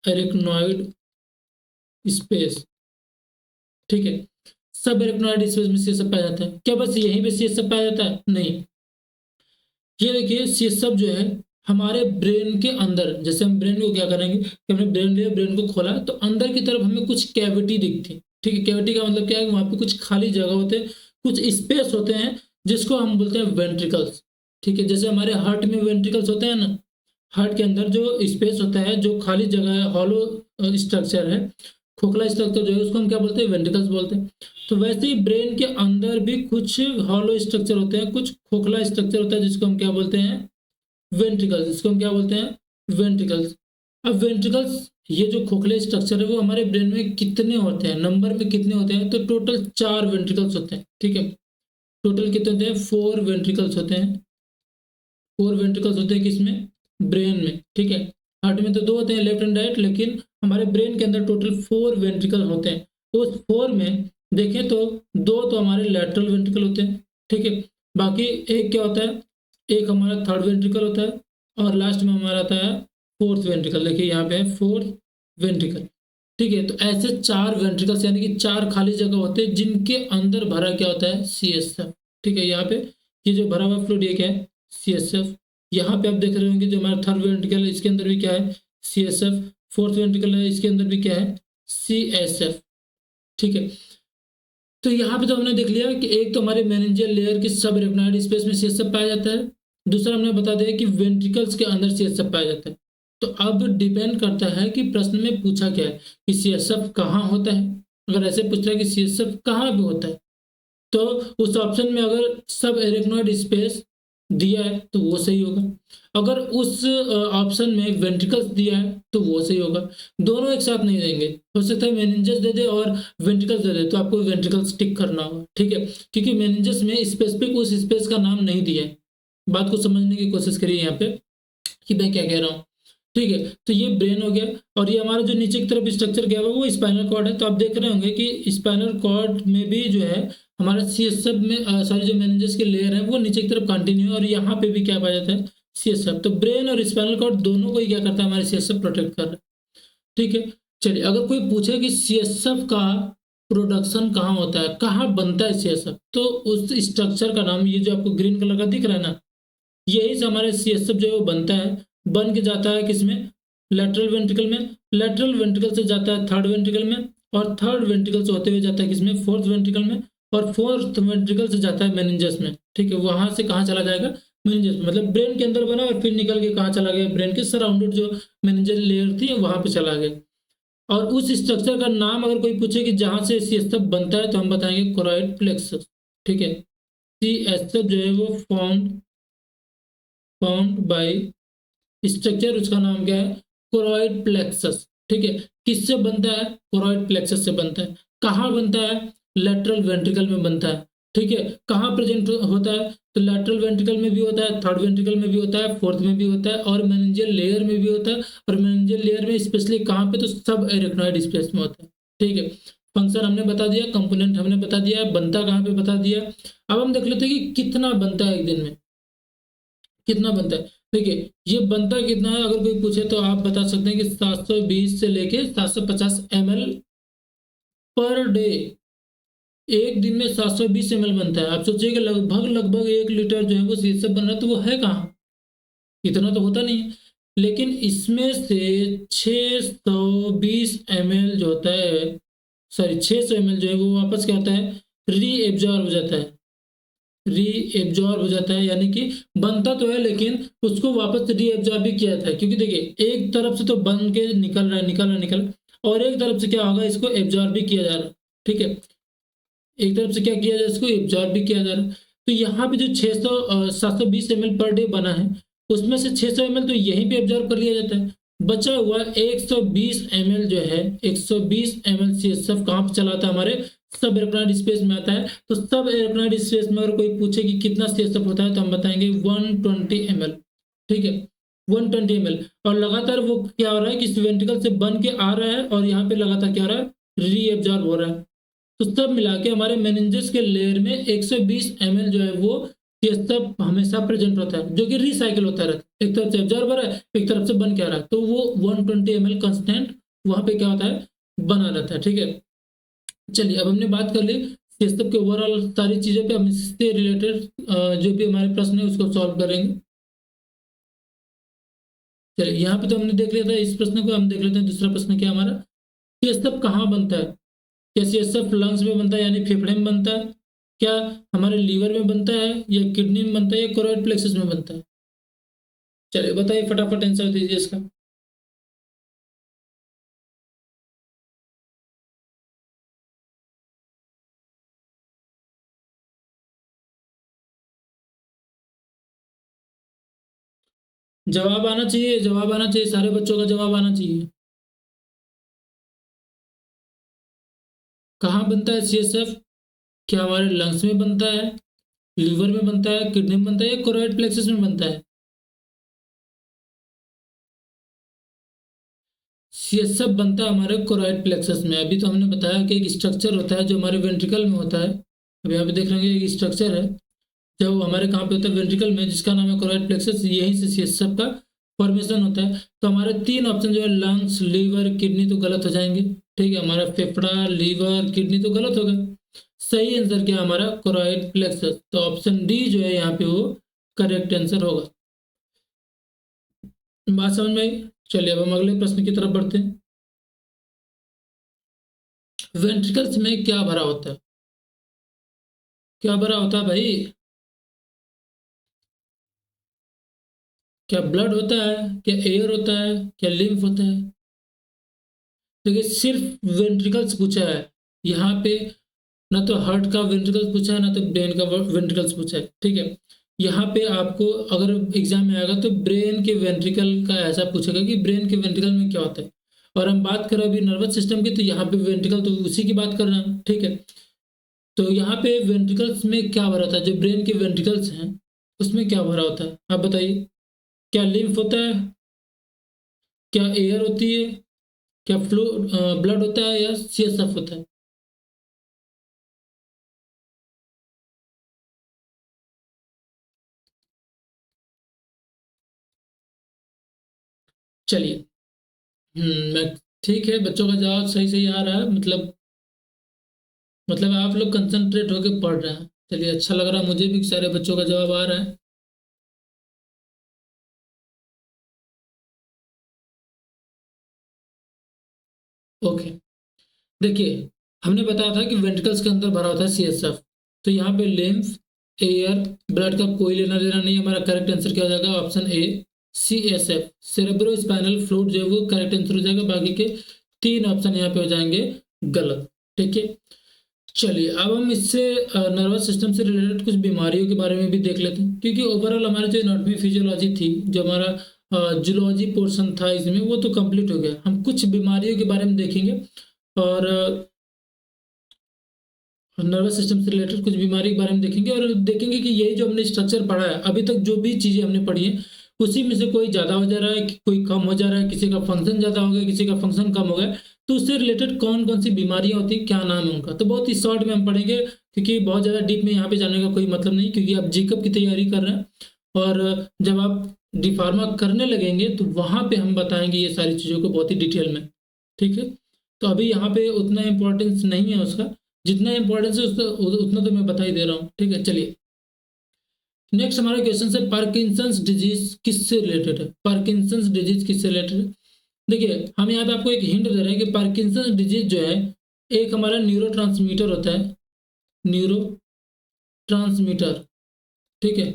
एरेक्नोइड स्पेस। ठीक है, सब एरेक्नोइड स्पेस में सीएसएफ पाया जाता है। क्या बस यहीं पे सीएसएफ पाया जाता है, नहीं। ये देखिए सीएसएफ जो है हमारे ब्रेन के अंदर, जैसे हम ब्रेन को क्या करेंगे कि हमने ब्रेन लिया, ब्रेन को खोला तो अंदर की तरफ हमें कुछ कैविटी दिखती है। ठीक है, कैविटी का मतलब क्या है, वहाँ पे कुछ खाली जगह होते हैं, कुछ स्पेस होते हैं, जिसको हम बोलते हैं वेंट्रिकल्स। ठीक है, जैसे हमारे हार्ट में वेंट्रिकल्स होते हैं ना, हार्ट के अंदर जो स्पेस होता है, जो खाली जगह है, हॉलो स्ट्रक्चर है, खोखला स्ट्रक्चर जो है, उसको हम क्या बोलते हैं, वेंट्रिकल्स बोलते हैं। तो वैसे ही ब्रेन के अंदर भी कुछ हॉलो स्ट्रक्चर होते हैं, कुछ खोखला स्ट्रक्चर होता है, जिसको हम क्या बोलते हैं, वेंट्रिकल्स। इसको हम क्या बोलते हैं, वेंट्रिकल्स। अब वेंट्रिकल्स, ये जो खोखले स्ट्रक्चर है वो हमारे ब्रेन में कितने होते हैं, नंबर में कितने होते हैं, तो टोटल 4 वेंट्रिकल्स होते हैं। ठीक है, टोटल कितने होते हैं, 4 वेंट्रिकल्स होते हैं। 4 वेंट्रिकल्स होते हैं किसमें, ब्रेन में। ठीक है, हार्ट में तो 2 होते हैं, लेफ्ट एंड राइट, लेकिन हमारे ब्रेन के अंदर टोटल 4 वेंट्रिकल होते हैं। उस 4 में देखें तो 2 तो हमारे लैटरल वेंट्रिकल होते हैं, ठीक है, बाकी एक क्या होता है, एक हमारा थर्ड वेंट्रिकल होता है और लास्ट में हमारा आता है फोर्थ वेंट्रिकल। देखिए यहाँ पे है फोर्थ वेंट्रिकल, ठीक है। तो ऐसे 4 वेंट्रिकल्स यानी कि 4 खाली जगह होते हैं जिनके अंदर भरा क्या होता है, CSF, ठीक है। यहाँ पे ये जो भरा हुआ फ्लूइड ये क्या है, CSF। यहाँ पे आप देख रहे होंगे जो हमारा थर्ड वेंट्रिकल है इसके अंदर भी क्या है, CSF। फोर्थ वेंट्रिकल है इसके अंदर भी क्या है, CSF, ठीक है। तो यहाँ पे तो हमने देख लिया कि एक तो हमारे मेनिंजियल लेयर के सब एरेक्नॉइड स्पेस में CSF पाया जाता है, दूसरा हमने बता दिया कि वेंट्रिकल्स के अंदर CSF पाया जाता है। तो अब डिपेंड करता है कि प्रश्न में पूछा क्या है कि CSF कहाँ होता है। अगर ऐसे पूछ रहा है कि CSF कहाँ पे होता है तो उस ऑप्शन में अगर सब एरेक्नॉइड स्पेस दिया है तो वो सही होगा। अगर उस ऑप्शन में वेंट्रिकल्स दिया है तो वो सही होगा। दोनों एक साथ नहीं देंगे, हो सकता है मेनिंजस दे दे और वेंट्रिकल्स दे दे, तो आपको वेंट्रिकल्स टिक करना होगा, ठीक है, क्योंकि मेनिंजस में स्पेसिफिक उस स्पेस का नाम नहीं दिया है। बात को समझने की कोशिश करिए यहाँ पे कि मैं क्या कह रहा हूँ, ठीक है। तो ये ब्रेन हो गया और ये हमारा जो नीचे की तरफ स्ट्रक्चर गया हुआ वो स्पाइनल कॉर्ड है। तो आप देख रहे होंगे कि स्पाइनल कॉर्ड में भी जो है हमारा CSF में सॉरी जो मेनिंजेस के लेयर है वो नीचे की तरफ कंटिन्यू है और यहाँ पे भी क्या पाया जाता है, CSF। तो ब्रेन और स्पाइनल कॉर्ड दोनों को ही क्या करता है, हमारे CSF प्रोटेक्ट कर रहा है, ठीक है। चलिए अगर कोई पूछे कि CSF का प्रोडक्शन कहाँ होता है, कहाँ बनता है CSF, तो उस स्ट्रक्चर का नाम, ये जो आपको ग्रीन कलर का दिख रहा है ना, यही से हमारे CSF जो है वो बनता है। बन के जाता है किसमें, लेटरल वेंट्रिकल में, लेटरल वेंट्रिकल से जाता है थर्ड वेंट्रिकल में और थर्ड वेंट्रिकल से होते हुए जाता है किसमें, फोर्थ वेंट्रिकल में और फोर्थ वेंट्रिकल से जाता है मेनिंजस में, ठीक है। वहां से कहाँ चला जाएगा, मेनिंजस में, मतलब ब्रेन के अंदर बना और फिर निकल के कहाँ चला गया, ब्रेन के सराउंडेड जो मेनिंजल लेयर थी वहां पे चला गया। और उस स्ट्रक्चर का नाम अगर कोई पूछे कि जहां से CSF बनता है तो हम बताएंगे कोरॉइड प्लेक्सस, ठीक है। CSF जो है वो फाउंड बाय स्ट्रक्चर, उसका नाम क्या है, कोरॉइड प्लेक्सस, ठीक है। किससे बनता है, कोरॉइड प्लेक्सस से बनता है। कहाँ बनता है, लेटरल वेंट्रिकल में बनता है, ठीक है। कहाँ प्रेजेंट होता है, तो लेटरल वेंट्रिकल में भी होता है, थर्ड वेंट्रिकल में भी होता है, फोर्थ में भी होता है और मेनिंजियल लेयर में भी होता है। और मेनिंजियल लेयर में स्पेशली कहाँ पे, तो सब एरेक्नॉइड स्पेस में होता है, ठीक है। फंक्शन हमने बता दिया, कंपोनेंट हमने बता दिया, बनता कहाँ पे बता दिया। अब हम देख लेते हैं कि कितना बनता है एक दिन में, कितना बनता है। देखिए ये बनता कितना है, अगर कोई पूछे तो आप बता सकते हैं कि 720 से लेके 750 ml पर डे। एक दिन में 720 ml बनता है। आप सोचिए कि लगभग लगभग 1 लीटर जो है वो CSF बन रहा है, तो वो है कहाँ, इतना तो होता नहीं है। लेकिन इसमें से 620 ml जो होता है, सॉरी 600 ml जो है वो वापस क्या होता है, री एब्जॉर्ब हो जाता है, री एब्जॉर्ब हो जाता है, यानी कि बनता तो है लेकिन उसको वापस री एब्जॉर्ब भी किया जाता है। क्योंकि देखिए एक तरफ से तो बन के निकल रहा है, निकल रहा है, निकल रहा है, और एक तरफ से क्या होगा, इसको एब्जॉर्ब भी किया जा रहा है, ठीक है। एक तरफ से क्या किया जा रहा है, इसको एब्जॉर्ब भी किया जा रहा है। तो यहाँ पे जो 720 ml पर डे बना है उसमें से 600 ml तो यहीं पे एब्जॉर्ब कर लिया जाता है। बचा हुआ 120 ml जो है, 120 ml CSF कहाँ पे चलाता है, हमारे सब एरोक्नॉइड स्पेस में आता है। तो सब एरोक्नॉइड स्पेस में अगर कोई पूछे कि कितना CSF होता है तो हम बताएंगे 120 ml, ठीक है, 120 ml। और लगातार वो क्या हो रहा है कि इस वेंट्रिकल से बन के आ रहा है और यहाँ पे लगातार क्या हो रहा है, री एब्जॉर्ब हो रहा है। तो सब मिला के हमारे मेनिंजेस के लेयर में 120 ml जो है वो CSF हमेशा प्रेजेंट होता है, जो कि रिसाइकिल होता रहता है। एक तरफ से एब्जॉर्ब हो रहा है, एक तरफ से बन के आ रहा है, तो वो 120 ml कंस्टेंट वहां पे क्या होता है, बना रहता है, ठीक है। चलिए अब हमने बात कर ली CSF के ओवरऑल सारी चीजों पे, हम इससे रिलेटेड जो भी हमारे प्रश्न है उसको सॉल्व करेंगे। चलिए यहाँ पे तो हमने देख लिया था इस प्रश्न को, हम देख लेते हैं दूसरा प्रश्न क्या हमारा, CSF कहाँ बनता है। क्या CSF लंग्स में बनता है यानी फेफड़े में बनता है, क्या हमारे लीवर में बनता है, या किडनी में बनता है, या कोरोइड प्लेक्सस में बनता है। चलिए बताइए फटाफट आंसर दीजिए इसका। जवाब आना चाहिए, जवाब आना चाहिए, सारे बच्चों का जवाब आना चाहिए। कहाँ बनता है CSF, क्या हमारे लंग्स में बनता है, लीवर में बनता है, किडनी में बनता है, या कोरोइड प्लेक्सस में बनता है। CSF बनता है हमारे कोराइड प्लेक्सस में। अभी तो हमने बताया कि एक स्ट्रक्चर होता है जो हमारे वेंट्रिकल में होता है। अभी यहाँ पे देख रहे हैं एक स्ट्रक्चर है जो हमारे कहाँ पे होता है, वेंट्रिकल में, जिसका नाम है कोराइड प्लेक्सस। यहीं से CSF का फॉर्मेशन होता है। तो हमारे 3 ऑप्शन जो है लंग्स, लीवर, किडनी, तो गलत हो जाएंगे। ठीक है, हमारा फेफड़ा, लीवर, किडनी तो गलत हो गए। सही आंसर क्या है हमारा? Choroid plexus. तो ऑप्शन डी जो है यहाँ पे वो करेक्ट आंसर होगा। बात समझ में आई? चलिए अब हम अगले प्रश्न की तरफ बढ़ते हैं। वेंट्रिकल्स में क्या भरा होता है? क्या भरा होता है भाई? क्या ब्लड होता है? क्या एयर होता है? क्या लिम्फ होता है? देखिए सिर्फ वेंट्रिकल्स पूछा है यहाँ पे, ना तो हार्ट का वेंट्रिकल्स पूछा है ना तो ब्रेन का वेंट्रिकल्स पूछा है। ठीक है, यहाँ पे आपको अगर एग्जाम में आएगा तो ब्रेन के वेंट्रिकल का ऐसा पूछेगा कि ब्रेन के वेंट्रिकल में क्या होता है। और हम बात करें अभी नर्वस सिस्टम की, तो यहाँ पे वेंट्रिकल तो उसी की बात कर रहे हैं। ठीक है, तो यहाँ पे वेंट्रिकल्स में क्या भरा होता है? जो ब्रेन के वेंट्रिकल्स हैं उसमें क्या भरा होता है आप बताइए? क्या लिम्फ होता है? क्या एयर होती है? क्या फ्लू ब्लड होता है या CSF होता है? चलिए। मैं ठीक है, बच्चों का जवाब सही सही आ रहा है। मतलब आप लोग कंसंट्रेट होकर पढ़ रहे हैं। चलिए, अच्छा लग रहा है मुझे भी कि सारे बच्चों का जवाब आ रहा है। ओके, देखिए हमने बताया था कि वेंट्रिकल्स के अंदर भरा होता है CSF। तो यहाँ पे लिम्फ, एयर, ब्लड का कोई लेना देना नहीं। हमारा करेक्ट आंसर क्या हो जाएगा? Option A CSF, cerebro spinal fluid जो है वो करेक्ट आंसर हो जाएगा। बाकी के 3 ऑप्शन यहाँ पे हो जाएंगे गलत। ठीक है, चलिए अब हम इससे नर्वस सिस्टम से रिलेटेड कुछ बीमारियों के बारे में भी देख लेते हैं, क्योंकि ओवरऑल हमारी जो एनाटॉमी फिजियोलॉजी थी, जो हमारा जूलॉजी पोर्शन था इसमें, वो तो कंप्लीट हो गया। हम कुछ बीमारियों के बारे में देखेंगे और नर्वस सिस्टम से रिलेटेड कुछ बीमारी के बारे में देखेंगे, और देखेंगे कि यही जो हमने स्ट्रक्चर पढ़ा है अभी तक, जो भी चीज़ें हमने पढ़ी हैं उसी में से कोई ज़्यादा हो जा रहा है, कोई कम हो जा रहा है, किसी का फंक्शन ज़्यादा हो गया, किसी का फंक्शन कम हो गया। तो उससे रिलेटेड कौन कौन सी बीमारियां होती हैं, क्या नाम है उनका, तो बहुत ही शॉर्ट में हम पढ़ेंगे, क्योंकि बहुत ज़्यादा डीप में यहाँ पे जाने का कोई मतलब नहीं, क्योंकि आप जीकअप की तैयारी कर रहे हैं। और जब आप डी फार्मा करने लगेंगे तो वहाँ पे हम बताएंगे ये सारी चीज़ों को बहुत ही डिटेल में। ठीक है, तो अभी यहाँ पे उतना इम्पोर्टेंस नहीं है उसका, जितना इम्पोर्टेंस है उसका उतना तो मैं बता ही दे रहा हूँ। ठीक है, चलिए नेक्स्ट हमारा क्वेश्चन है, पार्किंसंस डिजीज किससे रिलेटेड है? पार्किंसंस डिजीज किससे रिलेटेड है? देखिए हम यहाँ पे आपको एक हिंट दे रहे हैं कि पार्किंसंस डिजीज जो है एक हमारा न्यूरो होता है। न्यूरो ठीक है,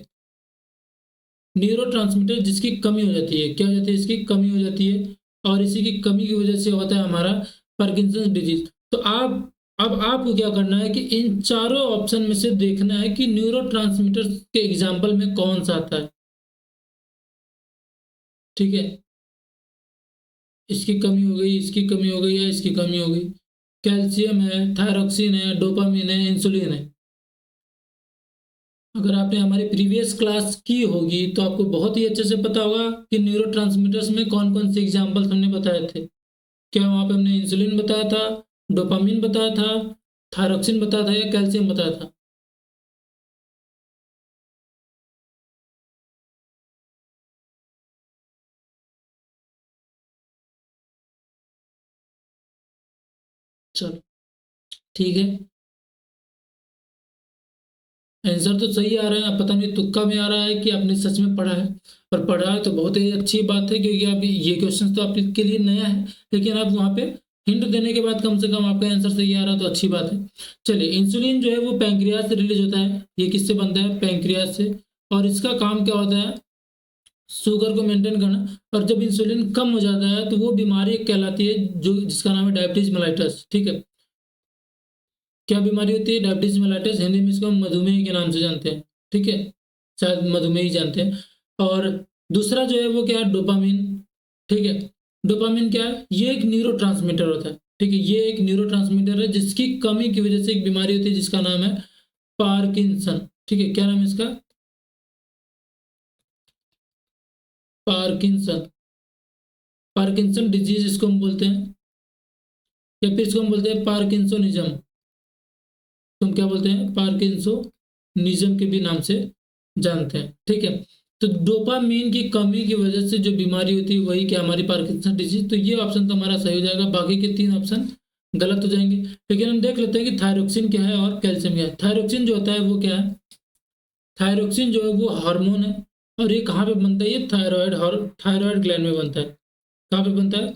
न्यूरो जिसकी कमी हो जाती है, क्या हो जाती है? इसकी कमी हो जाती है, और इसी की कमी की वजह से होता है हमारा पार्किंसंस डिजीज। तो आप अब आपको क्या करना है कि इन चारों ऑप्शन में से देखना है कि न्यूरो के एग्जाम्पल में कौन सा आता है। ठीक है, इसकी कमी हो गई, इसकी कमी हो गई, या इसकी कमी हो गई। कैल्शियम है, थायरोक्सिन है, डोपामिन है, इंसुलिन है। अगर आपने हमारी प्रीवियस क्लास की होगी तो आपको बहुत ही अच्छे से पता होगा कि न्यूरो में कौन कौन से एग्जाम्पल्स हमने बताए थे। क्या वहाँ पे हमने इंसुलिन बताया था, डोपामिन बताया था, थायरोक्सिन बताया था, या कैल्शियम बताया था? चलो ठीक है, आंसर तो सही आ रहा है। अब पता नहीं तुक्का में आ रहा है कि आपने सच में पढ़ा है। और पढ़ा है तो बहुत ही अच्छी बात है, क्योंकि आप ये क्वेश्चन तो आपके लिए नया है, लेकिन आप वहाँ पे हिंट देने के बाद कम से कम आपका आंसर सही आ रहा है, तो अच्छी बात है। चलिए, इंसुलिन जो है वो पैंक्रियाज से रिलीज होता है। ये किससे बनता है? पैंक्रियाज से। और इसका काम क्या होता है? शुगर को मेंटेन करना। और जब इंसुलिन कम हो जाता है तो वो बीमारी कहलाती है जो जिसका नाम है डायबिटीज मेलाइटस। ठीक है, क्या बीमारी होती है? Diabetes mellitus. हिंदी में इसको हम मधुमेह के नाम से जानते हैं। ठीक है, शायद मधुमेह ही जानते हैं। और दूसरा जो है वो क्या है? डोपामिन। ठीक है, डोपामिन क्या है? ये एक न्यूरो होता है। ठीक है, ये एक न्यूरो है जिसकी कमी की वजह से एक बीमारी होती है जिसका नाम है पार्किंसन। ठीक है, क्या नाम है इसका? पार्किंसन। पार्किंसन डिजीज इसको हम बोलते हैं, या फिर इसको हम बोलते हैं पार्किंसोनिज्म। तो हम क्या बोलते हैं, पार्किंसोनिज्म के भी नाम से जानते हैं। ठीक है, तो डोपामीन की कमी की वजह से जो बीमारी होती है वही क्या, हमारी पार्किंसन डिजीज। तो ये ऑप्शन तो हमारा सही हो जाएगा, बाकी के 3 ऑप्शन गलत हो जाएंगे। लेकिन हम देख लेते हैं कि थायरोक्सिन क्या है और कैल्शियम क्या है। थायरोक्सिन जो होता है वो क्या है, थायरोक्सिन जो है वो हार्मोन है, और ये कहाँ पे बनता है, ये थायराइड ग्लैंड में बनता है। कहाँ पे बनता है,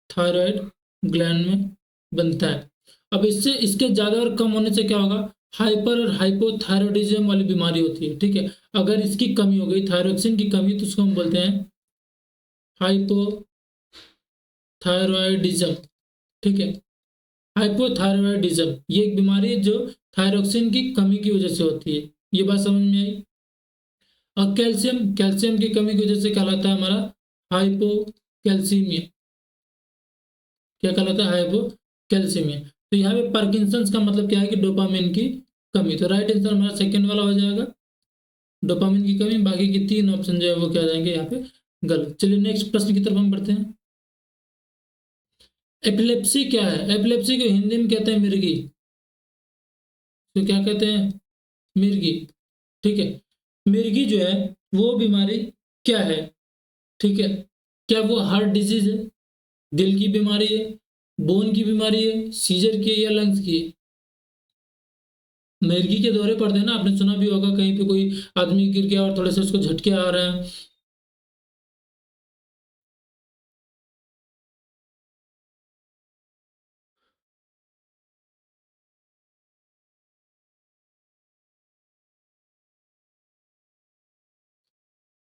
थायराइड ग्लैंड में बनता है। अब इससे इसके ज़्यादा और कम होने से क्या होगा, हाइपर और हाइपोथायरॉयडिज्म वाली बीमारी होती है। ठीक है, अगर इसकी कमी हो गई, थायरोक्सिन की कमी, तो उसको हम बोलते हैं हाइपोथायरॉयडिज्म। ठीक है, हाइपोथायरॉयडिज्म ये एक बीमारी है जो थायरोक्सिन की कमी की वजह से होती है। ये बात समझ में आई। और कैल्शियम, कैल्शियम की कमी की वजह से कहलाता है हमारा हाइपोकैल्सीमिया। क्या कहलाता है, हाइपोकैल्सीमिया। तो यहाँ पे पार्किंसंस का मतलब क्या है कि डोपामिन की कमी। तो राइट आंसर हमारा सेकंड वाला हो जाएगा, डोपामिन की कमी। बाकी की 3 ऑप्शन जो है वो क्या आ जाएंगे यहाँ पे गलत। चलिए नेक्स्ट प्रश्न की तरफ हम बढ़ते हैं। एपिलेप्सी क्या है, एपिलेप्सी को हिंदी में कहते हैं मिर्गी। तो क्या कहते हैं, मिर्गी। ठीक है, मिर्गी जो है वो बीमारी क्या है, ठीक है, क्या वो हार्ट डिजीज है, दिल की बीमारी है, बोन की बीमारी है, सीजर की है, या लंग्स की है। मिर्गी के दौरे पड़ते हैं ना, आपने सुना भी होगा कहीं पे कोई आदमी गिर गया और थोड़े से उसको झटके आ रहे हैं।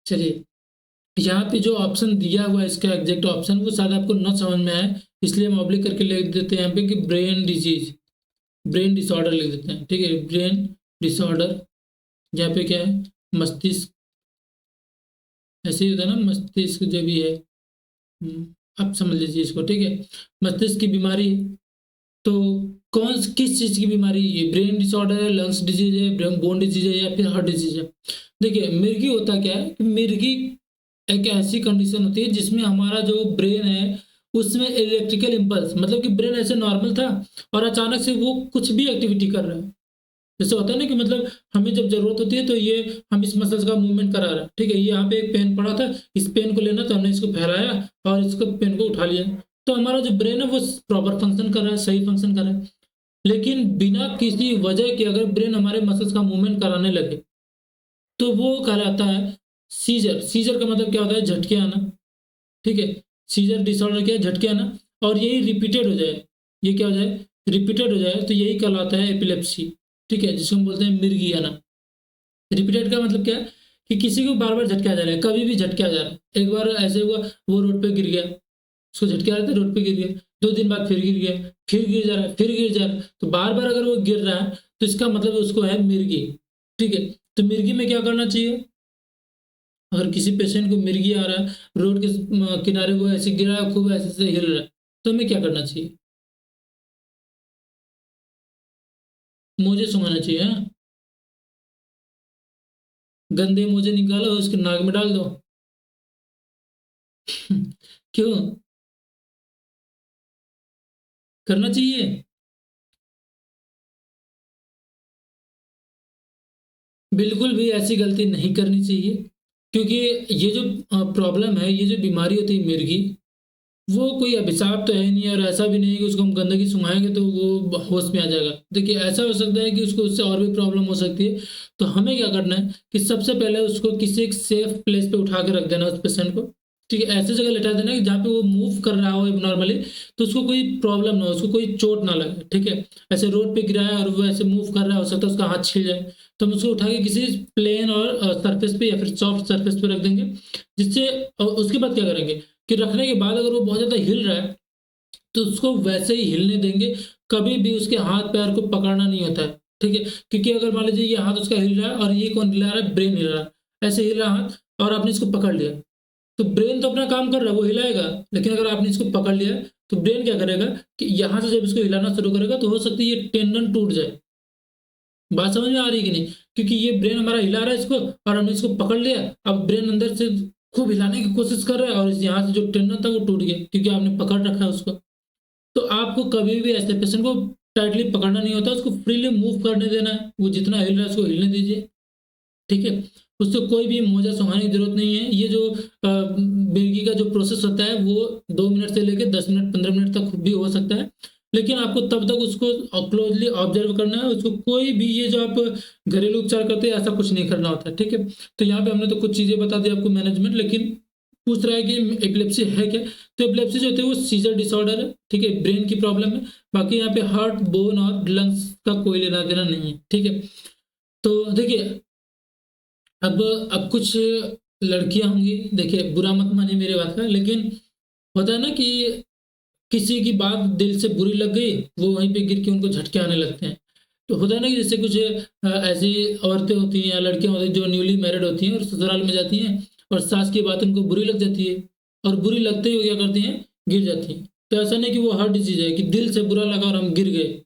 चलिए, यहाँ पे जो ऑप्शन दिया हुआ है इसका एग्जैक्ट ऑप्शन वो शायद आपको न समझ में आए, इसलिए हम ऑब्लिक करके लिख देते हैं यहाँ पे कि ब्रेन डिजीज, ब्रेन डिसऑर्डर लिख देते हैं। ठीक है, ब्रेन डिसऑर्डर। यहाँ पे क्या है, मस्तिष्क, ऐसे ही होता है ना, मस्तिष्क जो भी है, आप समझ लीजिए इसको। ठीक है, मस्तिष्क की बीमारी है। तो कौन किस चीज़ की बीमारी है, ये ब्रेन डिसऑर्डर है, लंग्स डिजीज है, ब्रेन बोन डिजीज है, या फिर हार्ट डिजीज है। देखिए मिर्गी होता क्या है कि मिर्गी एक ऐसी कंडीशन होती है जिसमें हमारा जो ब्रेन है उसमें इलेक्ट्रिकल इम्पल्स, मतलब कि ब्रेन ऐसे नॉर्मल था और अचानक से वो कुछ भी एक्टिविटी कर रहा है। जैसे होता है ना कि मतलब हमें जब जरूरत होती है तो ये हम इस मसल्स का मूवमेंट करा रहे हैं। ठीक है, ये यहाँ पे एक पेन पड़ा था, इस पेन को लेना तो हमने इसको फैलाया और इसको पेन को उठा लिया, तो हमारा जो ब्रेन है वो प्रॉपर फंक्शन कर रहा है, सही फंक्शन कर रहा है। लेकिन बिना किसी वजह के अगर ब्रेन हमारे मसल्स का मूवमेंट कराने लगे तो वो कहलाता है सीजर। सीजर का मतलब क्या होता है, झटके आना। ठीक है, सीजर डिसऑर्डर क्या है, झटके आना। और यही रिपीटेड हो जाए, ये क्या हो जाए, रिपीटेड हो जाए, तो यही कहलाता है एपिलेप्सी। ठीक है, जिसको हम बोलते हैं मिर्गी आना। रिपीटेड का मतलब क्या है कि किसी को बार बार झटके आ जा रहा है, कभी भी झटके आ जा रहा है। एक बार ऐसे हुआ, वो रोड पे गिर गया, उसको झटके आ रहे थे, रोड पे गिर गया, 2 दिन बाद फिर गिर गया, फिर गिर जा रहा है, फिर गिर जा रहा है। तो बार बार अगर वो गिर रहा है तो इसका मतलब उसको है मिर्गी। ठीक है, तो मिर्गी में क्या करना चाहिए, अगर किसी पेशेंट को मिर्गी आ रहा है, रोड के किनारे वो ऐसे गिरा है, खूब ऐसे से हिल रहा है, तो हमें क्या करना चाहिए, मोजे सुंघाना चाहिए। हाँ, गंदे मोजे निकालो उसके नाक में डाल दो। क्यों करना चाहिए, बिल्कुल भी ऐसी गलती नहीं करनी चाहिए। क्योंकि ये जो प्रॉब्लम है, ये जो बीमारी होती है मिर्गी, वो कोई अभिशाप तो है नहीं, और ऐसा भी नहीं कि उसको हम गंदगी सुंघाएंगे तो वो होश में आ जाएगा। देखिए ऐसा हो सकता है कि उसको उससे और भी प्रॉब्लम हो सकती है। तो हमें क्या करना है कि सबसे पहले उसको किसी एक सेफ प्लेस पे उठा के रख देना उस पेशेंट को। ठीक है, ऐसी जगह लेटा देना कि जहाँ पे वो मूव कर रहा हो नॉर्मली, तो उसको कोई प्रॉब्लम ना हो, उसको कोई चोट ना लगे। ठीक है, ऐसे रोड पे गिरा है और वो ऐसे मूव कर रहा है, हो सकता है उसका हाथ छिल जाए, तो हम उसको उठा के किसी प्लेन और सरफेस पे या फिर सॉफ्ट सरफेस पे रख देंगे। जिससे उसके बाद क्या करेंगे कि रखने के बाद अगर वो बहुत ज़्यादा हिल रहा है तो उसको वैसे ही हिलने देंगे, कभी भी उसके हाथ पैर को पकड़ना नहीं होता है। ठीक है, क्योंकि अगर मान लीजिए ये हाथ उसका हिल रहा है और ये कौन हिला रहा है, ब्रेन हिल रहा है, ऐसे हिल रहा है हाथ और आपने इसको पकड़ लिया, तो ब्रेन तो अपना काम कर रहा है, वो हिलाएगा। लेकिन अगर आपने इसको पकड़ लिया तो ब्रेन क्या करेगा कि यहाँ से जब इसको हिलाना शुरू करेगा तो हो सकता है ये टेंडन टूट जाए। बात समझ में आ रही है कि नहीं, क्योंकि ये ब्रेन हमारा हिला रहा है इसको और हमने इसको पकड़ लिया, अब ब्रेन अंदर से खूब हिलाने की कोशिश कर रहा है और यहाँ से जो टेंडन था वो टूट गया क्योंकि आपने पकड़ रखा है उसको। तो आपको कभी भी ऐसे पेशेंट को टाइटली पकड़ना नहीं होता, उसको फ्रीली मूव करने देना है, वो जितना हिल रहा है उसको हिलने दीजिए, ठीक है? उससे कोई भी मोजा सुंघाने की ज़रूरत नहीं है। ये जो मिर्गी का जो प्रोसेस होता है वो 2 मिनट से लेके 10 मिनट 15 मिनट तक भी हो सकता है। लेकिन आपको तब तक उसको क्लोज़ली ऑब्ज़र्व करना है, उसको कोई भी ये जो आप घरेलू उपचार करते हैं ऐसा कुछ नहीं करना होता है, ठीक है? तो यहाँ पे हमने तो कुछ चीज़ें बता दी आपको मैनेजमेंट, लेकिन पूछ रहा है कि एपिलेप्सी है क्या? तो एपिलेप्सी जो होती है वो सीज़र डिसऑर्डर है, ठीक है? ब्रेन की प्रॉब्लम है। बाकी यहाँ पे हार्ट, बोन और लंग्स का कोई लेना-देना नहीं है, ठीक है? तो देखिए अब कुछ लड़कियाँ होंगी, देखिए बुरा मत मानिए मेरी बात का, लेकिन होता है ना कि किसी की बात दिल से बुरी लग गई, वो वहीं पे गिर के उनको झटके आने लगते हैं। तो होता है ना कि जैसे कुछ ऐसी औरतें होती हैं या लड़कियाँ होती हैं जो न्यूली मैरिड होती हैं और ससुराल में जाती हैं और सास की बात उनको बुरी लग जाती है और बुरी लगते ही वो क्या करती हैं, गिर जाती हैं। तो ऐसा नहीं कि वो हार्ट डिज़ीज़ है कि दिल से बुरा लगा और हम गिर गए।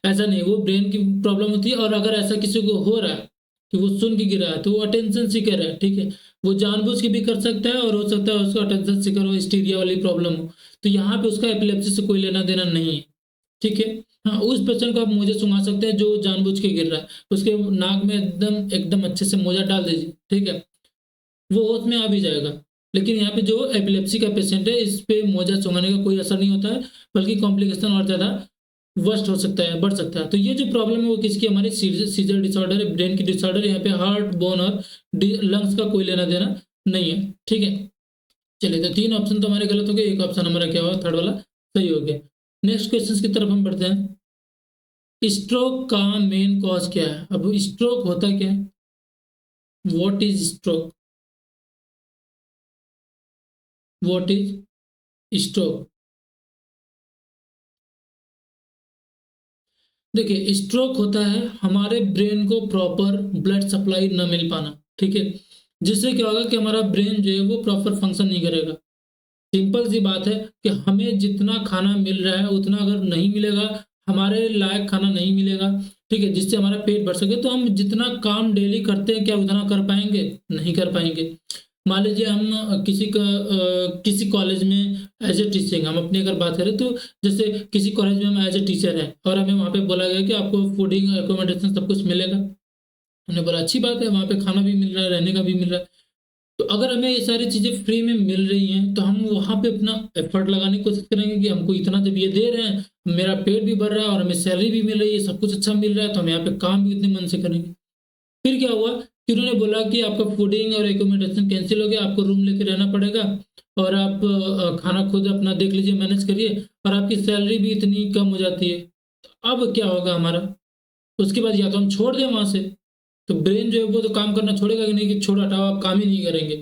ऐसा नहीं, वो ब्रेन की प्रॉब्लम होती है और अगर ऐसा किसी को हो रहा है कि वो सुन के गिरा है, तो वो अटेंशन सीकर है, ठीक है? वो जानबूझ के भी कर सकता है और हो सकता है उसको अटेंशन सीकर हो, हिस्टीरिया वाली प्रॉब्लम हो। तो यहाँ पे उसका एपिलेप्सी से कोई लेना-देना नहीं है, ठीक है? हाँ, उस पेशेंट को आप मोज़े सुंघा सकते हैं जो जानबूझ के गिर रहा है। उसके नाक में एकदम एकदम अच्छे से मोज़ा डाल दीजिए, ठीक है? वो होश में आ भी जाएगा। लेकिन यहाँ पे जो एपिलेप्सी का पेशेंट है, इस पे मोज़ा सुंघाने का कोई असर नहीं होता है, बल्कि कॉम्प्लिकेशन और ज़्यादा वर्स्ट हो सकता है, बढ़ सकता है। तो ये जो प्रॉब्लम है वो किसकी, हमारी सीज़र डिसऑर्डर है, ब्रेन की डिसऑर्डर है। यहाँ पे हार्ट, बोन और लंग्स का कोई लेना-देना नहीं है, ठीक है? चलिए, तो 3 ऑप्शन तो हमारे गलत हो गए, 1 ऑप्शन हमारा क्या हुआ, थर्ड वाला सही हो गया। नेक्स्ट क्वेश्चन की तरफ हम बढ़ते हैं। स्ट्रोक का मेन कॉज़ क्या है? अब स्ट्रोक होता क्या है? What is stroke? What is stroke? देखिए, स्ट्रोक होता है हमारे ब्रेन को प्रॉपर ब्लड सप्लाई ना मिल पाना, ठीक है? जिससे क्या होगा कि हमारा ब्रेन जो है वो प्रॉपर फंक्शन नहीं करेगा। सिंपल सी बात है कि हमें जितना खाना मिल रहा है उतना अगर नहीं मिलेगा, हमारे लायक खाना नहीं मिलेगा, ठीक है? जिससे हमारा पेट भर सके, तो हम जितना काम डेली करते हैं क्या उतना कर पाएँगे? नहीं कर पाएँगे। मान लीजिए हम किसी कॉलेज में एज़ अ टीचिंग हम अपनी अगर बात करें, तो जैसे किसी कॉलेज में हम एज़ अ टीचर हैं और हमें वहाँ पे बोला गया कि आपको फूडिंग, अकोमोडेशन सब कुछ मिलेगा। हमने बोला अच्छी बात है, वहाँ पे खाना भी मिल रहा है, रहने का भी मिल रहा है। तो अगर हमें ये सारी चीज़ें फ्री में मिल रही हैं, तो हम वहाँ पे अपना एफ़र्ट लगाने की कोशिश करेंगे कि हमको इतना जब ये दे रहे हैं, मेरा पेट भी भर रहा है और हमें सैलरी भी मिल रही है, सब कुछ अच्छा मिल रहा है, तो हम यहाँ पे काम भी उतने मन से करेंगे। फिर क्या हुआ कि उन्होंने बोला कि आपका फूडिंग और एकोमोडेशन कैंसल हो गया, आपको रूम लेके रहना पड़ेगा और आप खाना खुद अपना देख लीजिए, मैनेज करिए और आपकी सैलरी भी इतनी कम हो जाती है। तो अब क्या होगा हमारा? उसके बाद या तो हम छोड़ दें वहाँ से, तो ब्रेन जो है वो तो काम करना छोड़ेगा कि नहीं कि छोड़ो हटाओ आप काम ही नहीं करेंगे।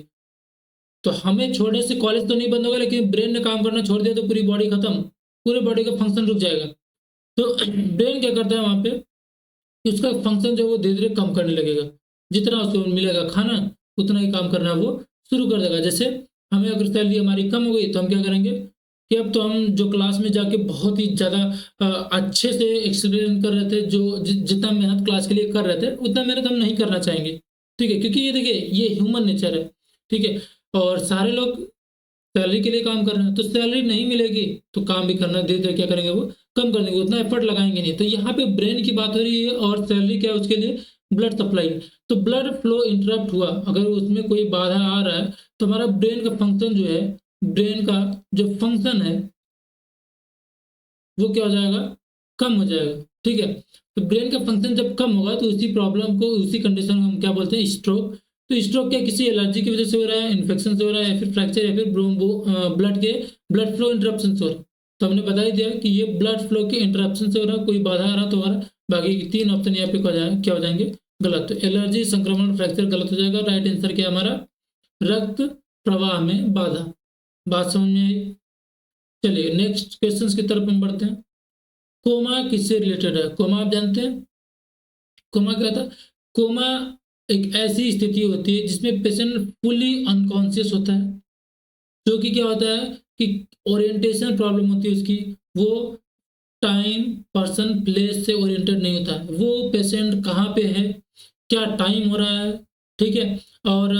तो हमें छोड़ने से कॉलेज तो नहीं बंद होगा, लेकिन ब्रेन ने काम करना छोड़ दिया तो पूरी बॉडी खत्म, पूरे बॉडी का फंक्शन रुक जाएगा। तो ब्रेन क्या करता है वहाँ पे कि उसका फंक्शन जो है वो धीरे-धीरे कम करने लगेगा। जितना उसको मिलेगा खाना, उतना ही काम करना वो शुरू कर देगा। जैसे हमें अगर सैलरी हमारी कम हो गई तो हम क्या करेंगे कि अब तो हम जो क्लास में जाके बहुत ही ज़्यादा अच्छे से एक्सप्लेन कर रहे थे, जो जितना मेहनत क्लास के लिए कर रहे थे, उतना मेहनत हम नहीं करना चाहेंगे। ठीक है? क्योंकि ये देखिए ये ह्यूमन नेचर है। ठीक है? और सारे लोग सैलरी के लिए काम कर रहे हैं, तो सैलरी नहीं मिलेगी तो काम भी करना धीरे-धीरे क्या करेंगे वो कम कर देंगे, उतना एफर्ट लगाएँगे नहीं। तो यहाँ पे ब्रेन की बात हो रही है और सैलरी क्या है उसके लिए ब्लड सप्लाई। तो ब्लड फ्लो इंटरप्ट हुआ, अगर उसमें कोई बाधा आ रहा है तो हमारा ब्रेन का फंक्शन जो है, ब्रेन का जो फंक्शन है वो क्या हो जाएगा? कम हो जाएगा, ठीक है? तो ब्रेन का फंक्शन जब कम होगा तो उसी प्रॉब्लम को, उसी कंडीशन को हम क्या बोलते हैं? स्ट्रोक। तो स्ट्रोक क्या किसी एलर्जी की वजह से हो रहा है, इन्फेक्शन से हो रहा है या फिर फ्रैक्चर या फिर ब्लड फ्लो इंटरप्शन से हो रहा है। तो हमने बता ही दिया कि ये ब्लड फ्लो के इंटरप्शन से हो रहा है, कोई बाधा आ रहा तो हो रहा है। बाकी के 3 ऑप्शन यहाँ पे क्या हो जाएँगे? गलत। तो एलर्जी, संक्रमण, फ्रैक्चर गलत हो जाएगा। राइट आंसर क्या है हमारा? रक्त प्रवाह में बाधा। बात समझ में आई? चलिए नेक्स्ट क्वेश्चंस की तरफ हम बढ़ते हैं। कोमा किससे रिलेटेड है? कोमा आप जानते हैं? कोमा क्या होता है? कोमा एक ऐसी स्थिति होती है जिसमें पेशेंट फुली अनकॉन्शियस होता है, जो कि क्या होता है कि ओरिएंटेशन प्रॉब्लम होती है उसकी, वो टाइम, पर्सन, प्लेस से ओरिएंटेड नहीं होता है। वो पेशेंट कहाँ पे है, क्या टाइम हो रहा है, ठीक है? और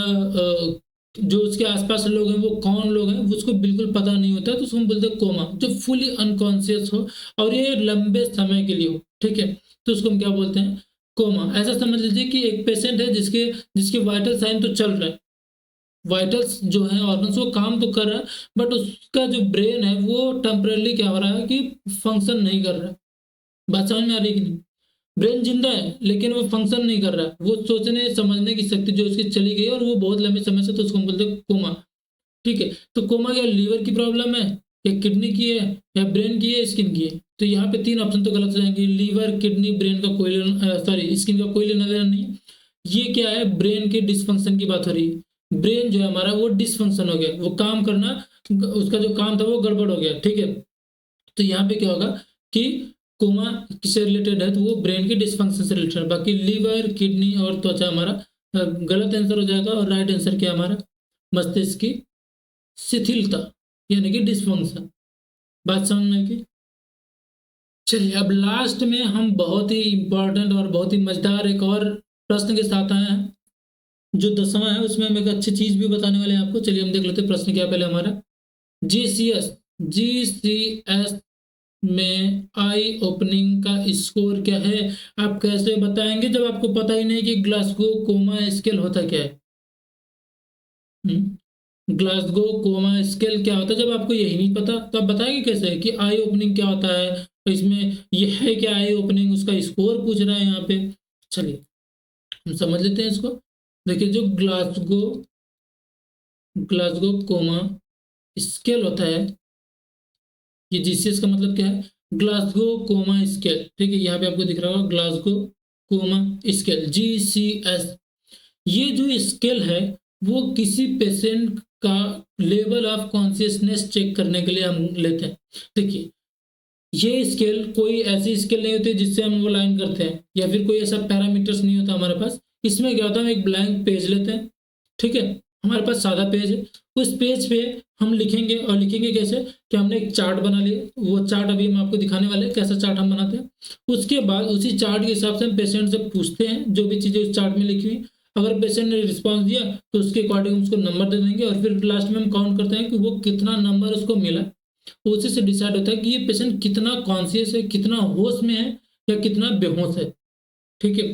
जो उसके आसपास लोग हैं वो कौन लोग हैं उसको बिल्कुल पता नहीं होता, तो उसको हम बोलते हैं कोमा। जो फुली अनकॉन्शियस हो और ये लंबे समय के लिए हो, ठीक है, तो उसको हम क्या बोलते हैं, कोमा। ऐसा समझ लीजिए कि एक पेशेंट है जिसके जिसके वाइटल साइन तो चल रहा है, वाइटल्स जो है ऑर्गन्स वो काम तो कर रहा है, बट उसका जो ब्रेन है वो टेम्परेली क्या हो रहा है कि फंक्शन नहीं कर रहा है। बात समझ में आ रही है कि नहीं? ब्रेन जिंदा है लेकिन वो फंक्शन नहीं कर रहा है, वो सोचने समझने की शक्ति जो उसकी चली गई है और वो बहुत लंबे समय से, तो उसको हम बोलते हैं कोमा। ठीक है, तो कोमा या लीवर की प्रॉब्लम है, या किडनी की है, या ब्रेन की है, स्किन की है। तो यहाँ पे तीन ऑप्शन तो गलत हो जाएंगे, लीवर किडनी ब्रेन का कोई सॉरी स्किन का कोई लेना देना नहीं। ये क्या है, ब्रेन के डिसफंक्शन की बात हो रही है। ब्रेन जो है हमारा वो डिसफंक्शन हो गया, वो काम करना, उसका जो काम था वो गड़बड़ हो गया, ठीक है। तो यहाँ पे क्या होगा कि कोमा किससे रिलेटेड है, तो वो ब्रेन के डिसफंक्शन से रिलेटेड है। बाकी लीवर किडनी और त्वचा हमारा गलत आंसर हो जाएगा, और राइट आंसर क्या हमारा, मस्तिष्क की शिथिलता यानी कि डिसफंक्शन। बात समझ में आएगी। चलिए अब लास्ट में हम बहुत ही इंपॉर्टेंट और बहुत ही मजेदार एक और प्रश्न के साथ आए हैं, जो 10वां है। उसमें हम एक अच्छी चीज भी बताने वाले हैं आपको। चलिए हम देख लेते हैं प्रश्न क्या है पहले हमारा। जीसीएस जीसीएस में आई ओपनिंग का स्कोर क्या है, आप कैसे बताएंगे जब आपको पता ही नहीं कि ग्लासगो कोमा स्केल होता क्या है। ग्लासगो कोमा स्केल क्या होता है, जब आपको यही नहीं पता तो आप बताएंगे कैसे कि आई ओपनिंग क्या होता है, तो इसमें यह है क्या आई ओपनिंग, उसका स्कोर पूछ रहा है यहाँ पे। चलिए हम समझ लेते हैं इसको। देखिए जो ग्लासगो ग्लासगो कोमा स्केल होता है, ये जीसीएस का मतलब क्या है, ग्लासगो कोमा स्केल। ठीक है, यहाँ पे आपको दिख रहा होगा ग्लासगो कोमा स्केल जीसीएस। ये जो स्केल है वो किसी पेशेंट का लेवल ऑफ कॉन्शियसनेस चेक करने के लिए हम लेते हैं। देखिए ये स्केल कोई ऐसी स्केल नहीं होती जिससे हम वो लाइन करते हैं, या फिर कोई ऐसा पैरामीटर्स नहीं होता हमारे पास। इसमें क्या होता है, हम एक ब्लैंक पेज लेते हैं, ठीक है, हमारे पास सादा पेज है, उस पेज पे हम लिखेंगे। और लिखेंगे कैसे कि हमने एक चार्ट बना लिया, वो चार्ट अभी हम आपको दिखाने वाले हैं कैसा चार्ट हम बनाते हैं। उसके बाद उसी चार्ट के हिसाब से हम पेशेंट से पूछते हैं जो भी चीज़ें उस चार्ट में लिखी हुई। अगर पेशेंट ने रिस्पॉन्स दिया तो उसके अकॉर्डिंग हम उसको नंबर दे देंगे, और फिर लास्ट में हम काउंट करते हैं कि वो कितना नंबर उसको मिला। उसी से डिसाइड होता है कि ये पेशेंट कितना कॉन्शियस है, कितना होश में है, या कितना बेहोश है। ठीक है,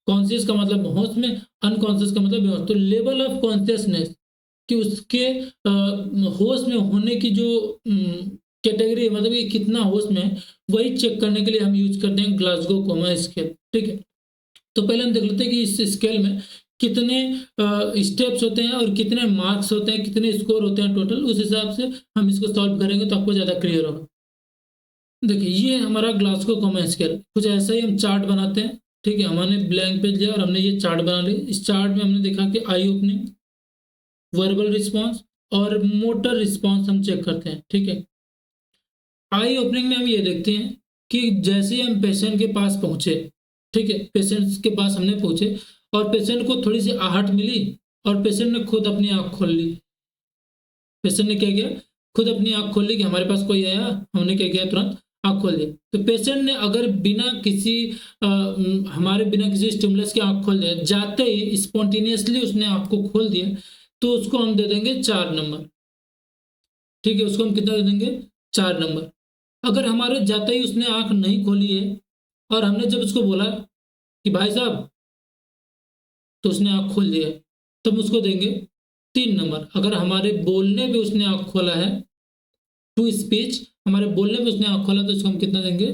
कॉन्शियस का मतलब होश में, अनकॉन्शियस का मतलब बेहोश। तो लेवल ऑफ कॉन्शियसनेस कि उसके होश में होने की जो कैटेगरी, मतलब ये कितना होश में है, वही चेक करने के लिए हम यूज करते हैं ग्लासगो कोमा स्केल। ठीक है, तो पहले हम देख लेते हैं कि इस स्केल में कितने स्टेप्स होते हैं और कितने मार्क्स होते हैं, कितने स्कोर होते हैं टोटल। उस हिसाब से हम इसको सॉल्व करेंगे तो आपको ज़्यादा क्लियर होगा। देखिए ये हमारा ग्लासगो कोमा स्केल, कुछ ऐसा ही हम चार्ट बनाते हैं। ठीक है, हमने ब्लैंक पेज लिया और हमने ये चार्ट बना लिया। इस चार्ट में हमने देखा कि आई ओपनिंग, वर्बल रिस्पॉन्स और मोटर रिस्पॉन्स हम चेक करते हैं। ठीक है, आई ओपनिंग में हम ये देखते हैं कि जैसे हम पेशेंट के पास पहुंचे, ठीक है, पेशेंट के पास हमने पहुंचे और पेशेंट को थोड़ी सी आहट मिली और पेशेंट ने खुद अपनी आंख खोल ली। पेशेंट ने क्या किया, खुद अपनी आंख खोल ली कि हमारे पास कोई आया, हमने क्या किया, तुरंत आंख खोल दी। तो पेशेंट ने अगर बिना किसी हमारे बिना किसी स्टिमुलस के आंख खोल दिया, जाते ही स्पॉन्टेनियसली उसने आंख को खोल दिया, तो उसको हम दे देंगे 4 नंबर। ठीक है, उसको हम कितना दे देंगे, 4 नंबर। अगर हमारे जाते ही उसने आंख नहीं खोली है और हमने जब उसको बोला कि भाई साहब, तो उसने आंख खोल दिया, तो हम उसको देंगे 3 नंबर। अगर हमारे बोलने पे उसने आंख खोला है, टू स्पीच, हमारे बोलने पे उसने आंख खोला, तो उसको हम कितना देंगे,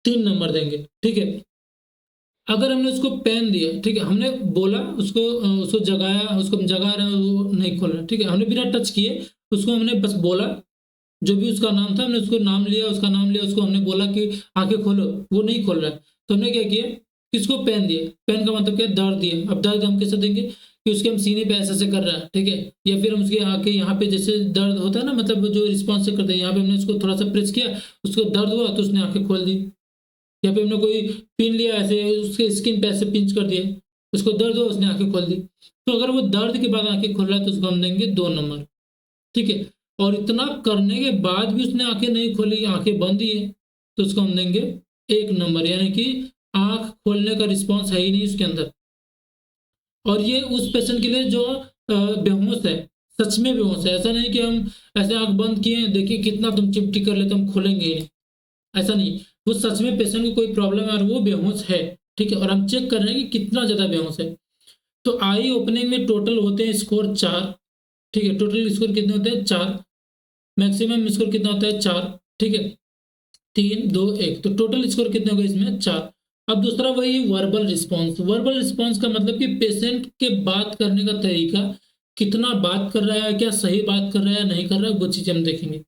3 नंबर देंगे। ठीक है, अगर हमने उसको पेन दिया, ठीक है, हमने बोला उसको, उसको जगाया, उसको हम जगा रहे हैं, वो नहीं खोल रहा, ठीक है, हमने बिना टच किए उसको हमने बस बोला, जो भी उसका नाम था हमने उसको नाम लिया, उसका नाम लिया, उसको हमने बोला कि आंखें खोलो, वो नहीं खोल रहा है, तो हमने क्या किया, किसको पेन दिया। पेन का मतलब क्या, दर्द दिया। अब दर्द हम कैसे देंगे कि उसके हम सीने पे ऐसे ऐसे कर रहा है, ठीक है, या फिर हम उसके आके यहाँ पे जैसे दर्द होता है ना, मतलब जो रिस्पॉन्स से करते हैं, यहाँ पे हमने उसको थोड़ा सा प्रेस किया, उसको दर्द हुआ तो उसने आंखें खोल दी। या फिर हमने कोई पिन लिया ऐसे, उसके स्किन पे ऐसे पिंच कर दिया, उसको दर्द हुआ, उसने आंखें खोल दी। तो अगर वो दर्द के बाद आंखें खोल रहा है तो उसको हम देंगे 2 नंबर। ठीक है, और इतना करने के बाद भी उसने आंखें नहीं खोली, आंखें बंद ही है, तो उसको हम देंगे 1 नंबर, यानी कि आंख खोलने का रिस्पॉन्स है ही नहीं उसके अंदर। और ये उस पेशेंट के लिए जो बेहोश है, सच में बेहोश है। ऐसा नहीं कि हम ऐसे आंख बंद किए देखिए कितना तुम चिपटी कर लेते हम खोलेंगे ही नहीं, ऐसा नहीं। वो सच में पेशेंट को कोई प्रॉब्लम है और वो बेहोश है, ठीक है, और हम चेक कर रहे हैं कि कितना ज़्यादा बेहोश है। तो आई ओपनिंग में टोटल होते हैं स्कोर 4, ठीक है, टोटल स्कोर कितने होते हैं 4, मैक्सिमम स्कोर कितना होता है 4, ठीक है, 3 2 1, तो टोटल स्कोर कितने हो गए इसमें 4। अब दूसरा वही वर्बल रिस्पॉन्स। वर्बल रिस्पॉन्स का मतलब कि पेशेंट के बात करने का तरीका, कितना बात कर रहा है, क्या सही बात कर रहा है नहीं कर रहा है, वो चीज़ हम देखेंगे।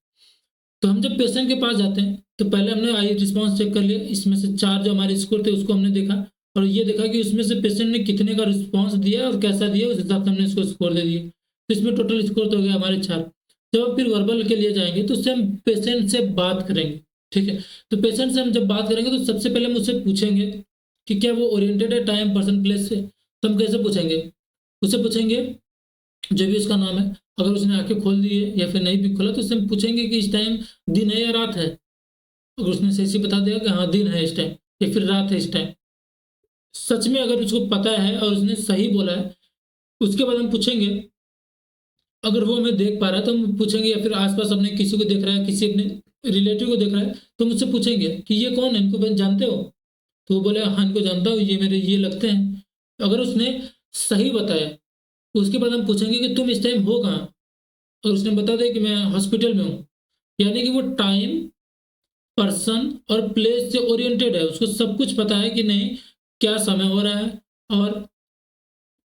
तो हम जब पेशेंट के पास जाते हैं तो पहले हमने आई रिस्पॉन्स चेक कर लिया, इसमें से 4 जो हमारे स्कोर थे उसको हमने देखा और ये देखा कि उसमें से पेशेंट ने कितने का रिस्पॉन्स दिया और कैसा दिया, उस हिसाब से हमने इसको स्कोर दे दिए। तो इसमें टोटल स्कोर तो हो गया हमारे 4। जब हम फिर वर्बल के लिए जाएंगे तो उससे हम पेशेंट से बात करेंगे, ठीक है। तो पेशेंट से हम जब बात करेंगे तो सबसे पहले हम उससे पूछेंगे कि क्या वो ओरिएंटेड है टाइम पर्सन प्लेस से। तो हम कैसे पूछेंगे, उससे पूछेंगे जो भी उसका नाम है, अगर उसने आंखें खोल दी है या फिर नहीं भी खोला तो उससे हम पूछेंगे कि इस टाइम दिन है या रात है। अगर उसने सही से बता दिया कि हाँ दिन है इस टाइम या फिर रात है इस टाइम, सच में अगर उसको पता है और उसने सही बोला है, उसके बाद हम पूछेंगे, अगर वो हमें देख पा रहा है तो हम पूछेंगे, या फिर आसपास अपने किसी को देख रहा है, किसी अपने रिलेटिव को देख रहा है, तो हम उससे पूछेंगे कि ये कौन है, इनको जानते हो। तो वो बोले हाँ इनको जानता हूँ, ये मेरे ये लगते हैं। अगर उसने सही बताया उसके बाद हम पूछेंगे कि तुम इस टाइम हो कहाँ, और उसने बता दिया कि मैं हॉस्पिटल में हूँ, यानी कि वो टाइम पर्सन और प्लेस से ओरिएंटेड है, उसको सब कुछ पता है कि नहीं क्या समय हो रहा है और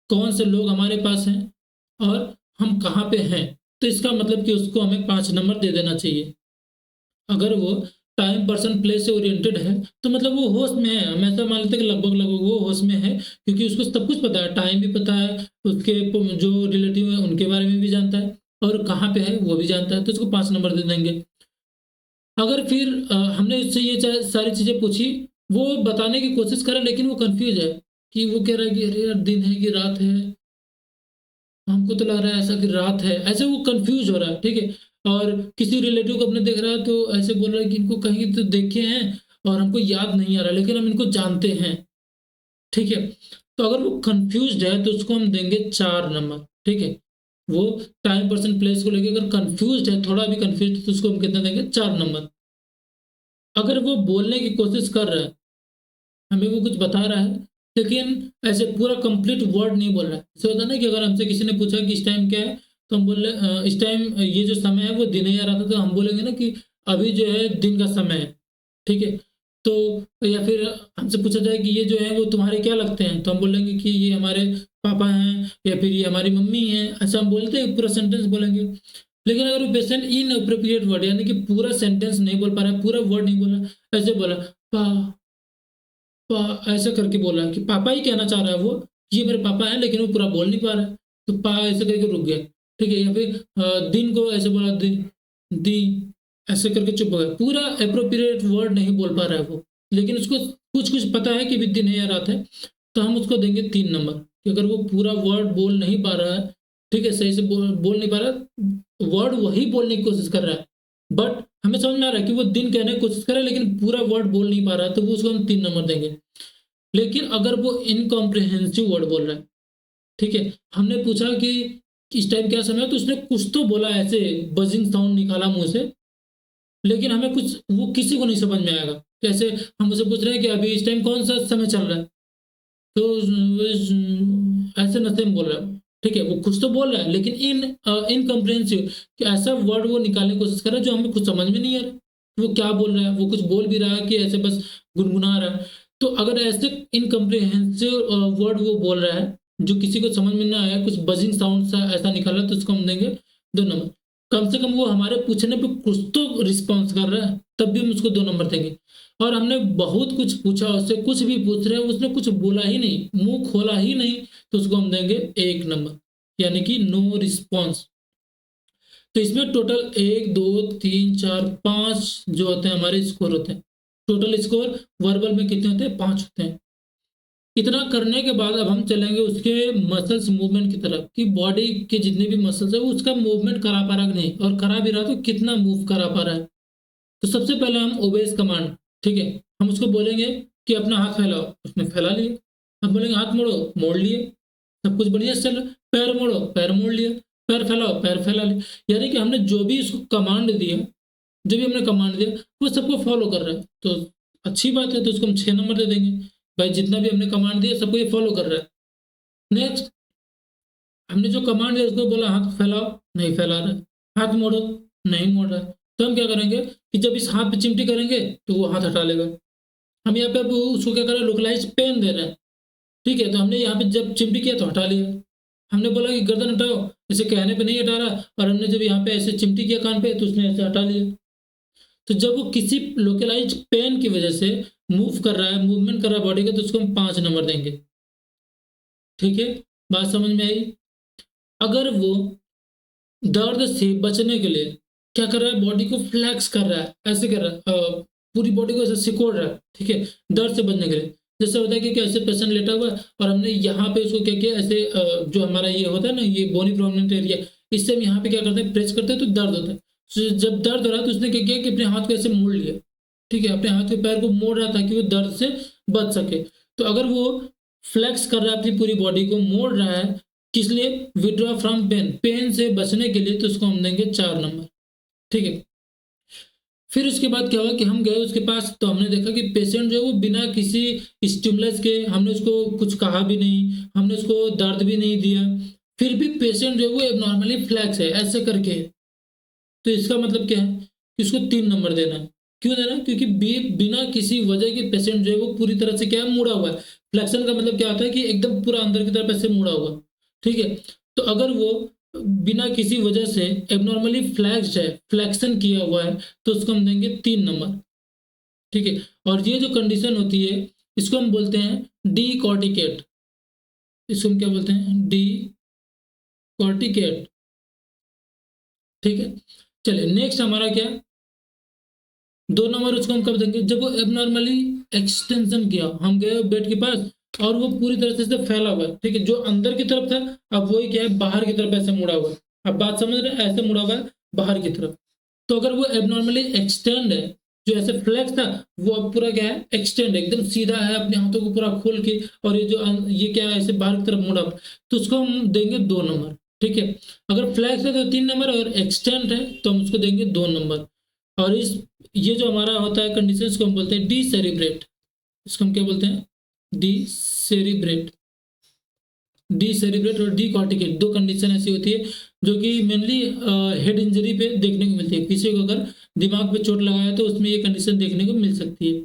कौन से लोग हमारे पास हैं और हम कहाँ पे हैं। तो इसका मतलब कि उसको हमें 5 नंबर दे देना चाहिए। अगर वो टाइम पर्सन प्लेस से ओरिएंटेड है तो मतलब वो होश में है, हम ऐसा मान लेते हैं कि लगभग लगभग वो होश में है, क्योंकि उसको सब कुछ पता है, टाइम भी पता है, उसके जो रिलेटिव है उनके बारे में भी जानता है और कहाँ पे है वो भी जानता है, तो उसको 5 नंबर दे देंगे। अगर फिर हमने उससे ये सारी चीज़ें पूछी, वो बताने की कोशिश करे लेकिन वो कंफ्यूज है कि वो कह रहा है कि अरे यार दिन है कि रात है, हमको तो लग रहा है ऐसा कि रात है, ऐसे वो कंफ्यूज हो रहा है, ठीक है। और किसी रिलेटिव को अपने देख रहा है तो ऐसे बोल रहा है कि इनको कहीं तो देखे हैं और हमको याद नहीं आ रहा लेकिन हम इनको जानते हैं, ठीक है। तो अगर वो कंफ्यूज्ड है तो उसको हम देंगे 4 नंबर, ठीक है। वो टाइम पर्सन प्लेस को लेकर अगर कंफ्यूज्ड है, थोड़ा भी कंफ्यूज, तो उसको हम कितना देंगे 4 नंबर। अगर वो बोलने की कोशिश कर रहा है, हमें वो कुछ बता रहा है लेकिन ऐसे पूरा कंप्लीट वर्ड नहीं बोल रहा है, ऐसे होता है ना कि अगर हमसे किसी ने पूछा कि इस टाइम क्या है तो हम बोल रहे इस टाइम ये जो समय है वो दिन है या रात है, तो हम बोलेंगे ना कि अभी जो है दिन का समय है, ठीक है। तो या फिर हमसे पूछा जाए कि ये जो है वो तुम्हारे क्या लगते हैं, तो हम बोलेंगे कि ये हमारे पापा हैं या फिर ये हमारी मम्मी हैं, ऐसा हम बोलते हैं, पूरा सेंटेंस बोलेंगे। लेकिन अगर पेशेंट इन अप्रोप्रिएट वर्ड यानी कि पूरा सेंटेंस नहीं बोल पा रहा है, पूरा वर्ड नहीं बोला, ऐसे बोला पा ऐसा करके बोला कि पापा ही कहना चाह रहा है वो, ये मेरे पापा हैं, लेकिन वो पूरा बोल नहीं पा रहा है, तो पा ऐसे करके रुक गया, ठीक है। या फिर दिन को ऐसे बोला दी दी, ऐसे करके चुप हो गया, पूरा अप्रोप्रिएट वर्ड नहीं बोल पा रहा है वो, लेकिन उसको कुछ कुछ पता है कि भी दिन है या रात है, तो हम उसको देंगे 3 नंबर। कि अगर वो पूरा वर्ड बोल नहीं पा रहा है, ठीक है, सही से बोल नहीं पा रहा, वर्ड वही बोलने की कोशिश कर रहा है, बट हमें समझ में आ रहा है कि वो दिन कहने की कोशिश कर रहा है लेकिन पूरा वर्ड बोल नहीं पा रहा है, तो वो उसको हम 3 नंबर देंगे। लेकिन अगर वो इनकॉम्प्रिहेंसिव वर्ड बोल रहा है, ठीक है, हमने पूछा कि इस टाइम क्या समय है, तो उसने कुछ तो बोला, ऐसे बजिंग साउंड निकाला मुंह से, लेकिन हमें कुछ वो किसी को नहीं समझ में आएगा। कैसे हम उसे पूछ रहे हैं कि अभी इस टाइम कौन सा समय चल रहा है, तो ऐसे नथिंग बोल रहा है, ठीक है, वो कुछ तो बोल रहा है लेकिन इनकम्प्रिहेंसिव, कि ऐसा वर्ड वो निकालने की कोशिश कर रहा है जो हमें कुछ समझ में नहीं आ रहा वो क्या बोल रहा है, वो कुछ बोल भी रहा है कि ऐसे बस गुनगुना रहा है। तो अगर ऐसे इनकम्प्रिहेंसिव वर्ड वो बोल रहा है जो किसी को समझ में ना आया, कुछ बजिंग साउंड सा ऐसा निकाला, तो उसको हम देंगे 2 नंबर। कम से कम वो हमारे पूछने पे कुछ तो रिस्पॉन्स कर रहा है, तब भी हम उसको 2 नंबर देंगे। और हमने बहुत कुछ पूछा उससे, कुछ भी पूछ रहे हैं, उसने कुछ बोला ही नहीं, मुंह खोला ही नहीं, तो उसको हम देंगे 1 नंबर, यानी कि नो रिस्पॉन्स। तो इसमें टोटल 1 2 3 4 5 जो होते हैं हमारे स्कोर होते हैं। टोटल स्कोर वर्बल में कितने होते हैं, 5 होते हैं। इतना करने के बाद अब हम चलेंगे उसके मसल्स मूवमेंट की तरफ, कि बॉडी के जितने भी मसल्स है वो उसका मूवमेंट करा पा रहा है कि नहीं, और करा भी रहा तो कितना मूव करा पा रहा है। तो सबसे पहले हम ओबेस कमांड, ठीक है, हम उसको बोलेंगे कि अपना हाथ फैलाओ, उसने फैला लिया। हम बोलेंगे हाथ मोड़ो, मोड़ लिए। सब कुछ बढ़िया से चल रहा है। पैर मोड़ो, पैर मोड़ लिया, पैर फैलाओ, पैर फैला लिया। यानी कि हमने जो भी इसको कमांड दिया, जो भी हमने कमांड दिया वो सबको फॉलो कर रहा है, तो अच्छी बात है, तो उसको हम 6 नंबर दे देंगे। भाई जितना भी हमने कमांड दिया सबको ये फॉलो कर रहा है। नेक्स्ट, हमने जो कमांड दिया उसको बोला हाथ फैलाओ, नहीं फैला रहा है, हाथ मोड़ो, नहीं मोड़ रहा है। तो हम क्या करेंगे कि जब इस हाथ पे चिमटी करेंगे तो वो हाथ हटा लेगा। हम यहाँ पे अब उसको क्या कर रहे हैं, लोकलाइज पेन दे रहे हैं। ठीक है, तो हमने यहाँ पे जब चिमटी किया तो हटा लिया। हमने बोला कि गर्दन हटाओ, ऐसे कहने पे नहीं हटा रहा, और हमने जब यहाँ पे ऐसे चिमटी किया कान पे तो उसने ऐसे हटा लिया। तो जब वो किसी लोकलाइज पेन की वजह से मूव कर रहा है, मूवमेंट कर रहा है बॉडी का, तो उसको हम 5 नंबर देंगे। ठीक है, बात समझ में आई। अगर वो दर्द से बचने के लिए क्या कर रहा है, बॉडी को फ्लैक्स कर रहा है, ऐसे कर रहा है, पूरी बॉडी को ऐसे सिकोड़ रहा है, ठीक है, दर्द से बचने के लिए। जैसे होता है कि ऐसे पेशेंट लेटा हुआ है और हमने यहाँ पे उसको क्या किया, ऐसे जो हमारा ये होता है ना, ये बोनी प्रोमिनेंट एरिया, इससे हम यहाँ पे क्या करते हैं, प्रेस करते हैं तो दर्द होता है। तो जब दर्द हो रहा है तो उसने क्या किया कि अपने हाथ को ऐसे मोड़ लिया। ठीक है, अपने हाथ के पैर को मोड़ रहा था ताकि वो दर्द से बच सके। तो अगर वो फ्लेक्स कर रहा है, अपनी पूरी बॉडी को मोड़ रहा है, किस लिए, विड्रॉ फ्रॉम पेन, पेन से बचने के लिए, तो उसको हम देंगे 4 नंबर। ठीक है, फिर उसके बाद क्या हुआ कि हम गए उसके पास, तो हमने देखा कि पेशेंट जो है वो बिना किसी स्टिमुलस के, हमने उसको कुछ कहा भी नहीं, हमने उसको दर्द भी नहीं दिया, फिर भी पेशेंट जो है वो नॉर्मली फ्लैक्स है, ऐसे करके। तो इसका मतलब क्या है कि उसको 3 नंबर देना है। क्यों देना है, क्योंकि बिना किसी वजह के पेशेंट जो है वो पूरी तरह से क्या है, मुड़ा हुआ है। फ्लेक्शन का मतलब क्या होता है कि एकदम पूरा अंदर की तरफ ऐसे मुड़ा हुआ। ठीक है, तो अगर वो बिना किसी वजह से एबनॉर्मली फ्लैक्स्ड है, फ्लेक्शन किया हुआ है, तो उसको हम देंगे 3 नंबर। ठीक है, और ये जो कंडीशन होती है इसको हम बोलते हैं डी कॉर्टिकेट। इसको हम क्या बोलते हैं, डी कॉर्टिकेट। ठीक है, चलिए नेक्स्ट हमारा क्या, 2 नंबर उसको हम कब देंगे, जब वो एबनॉर्मली एक्सटेंशन किया, हम गए बेड के पास और वो पूरी तरह से फैला हुआ है। ठीक है, जो अंदर की तरफ था अब वही क्या है, बाहर की तरफ ऐसे मुड़ा हुआ है। अब बात समझ रहे हैं, ऐसे मुड़ा हुआ है बाहर की तरफ। तो अगर वो एबनॉर्मली एक्सटेंड है, जो ऐसे फ्लेक्स था वो अब पूरा क्या है, एक्सटेंड, एकदम सीधा है, अपने हाथों को पूरा खोल के, और ये जो ये क्या है, ऐसे बाहर की तरफ मुड़ा, तो उसको हम देंगे 2 नंबर। ठीक है, अगर फ्लेक्स है तो 3 नंबर, और एक्सटेंड है तो हम उसको देंगे 2 नंबर। और इस ये जो हमारा होता है कंडीशन, इसको हम बोलते हैं डी सेरिब्रेट। इसको हम क्या बोलते हैं, डी सेरिब्रेट। डी सेरिब्रेट और डी कॉर्टिकेट, 2 कंडीशन ऐसी होती है जो कि मेनली हेड इंजरी पे देखने को मिलती है। किसी को अगर दिमाग पे चोट लगाया तो उसमें ये कंडीशन देखने को मिल सकती है।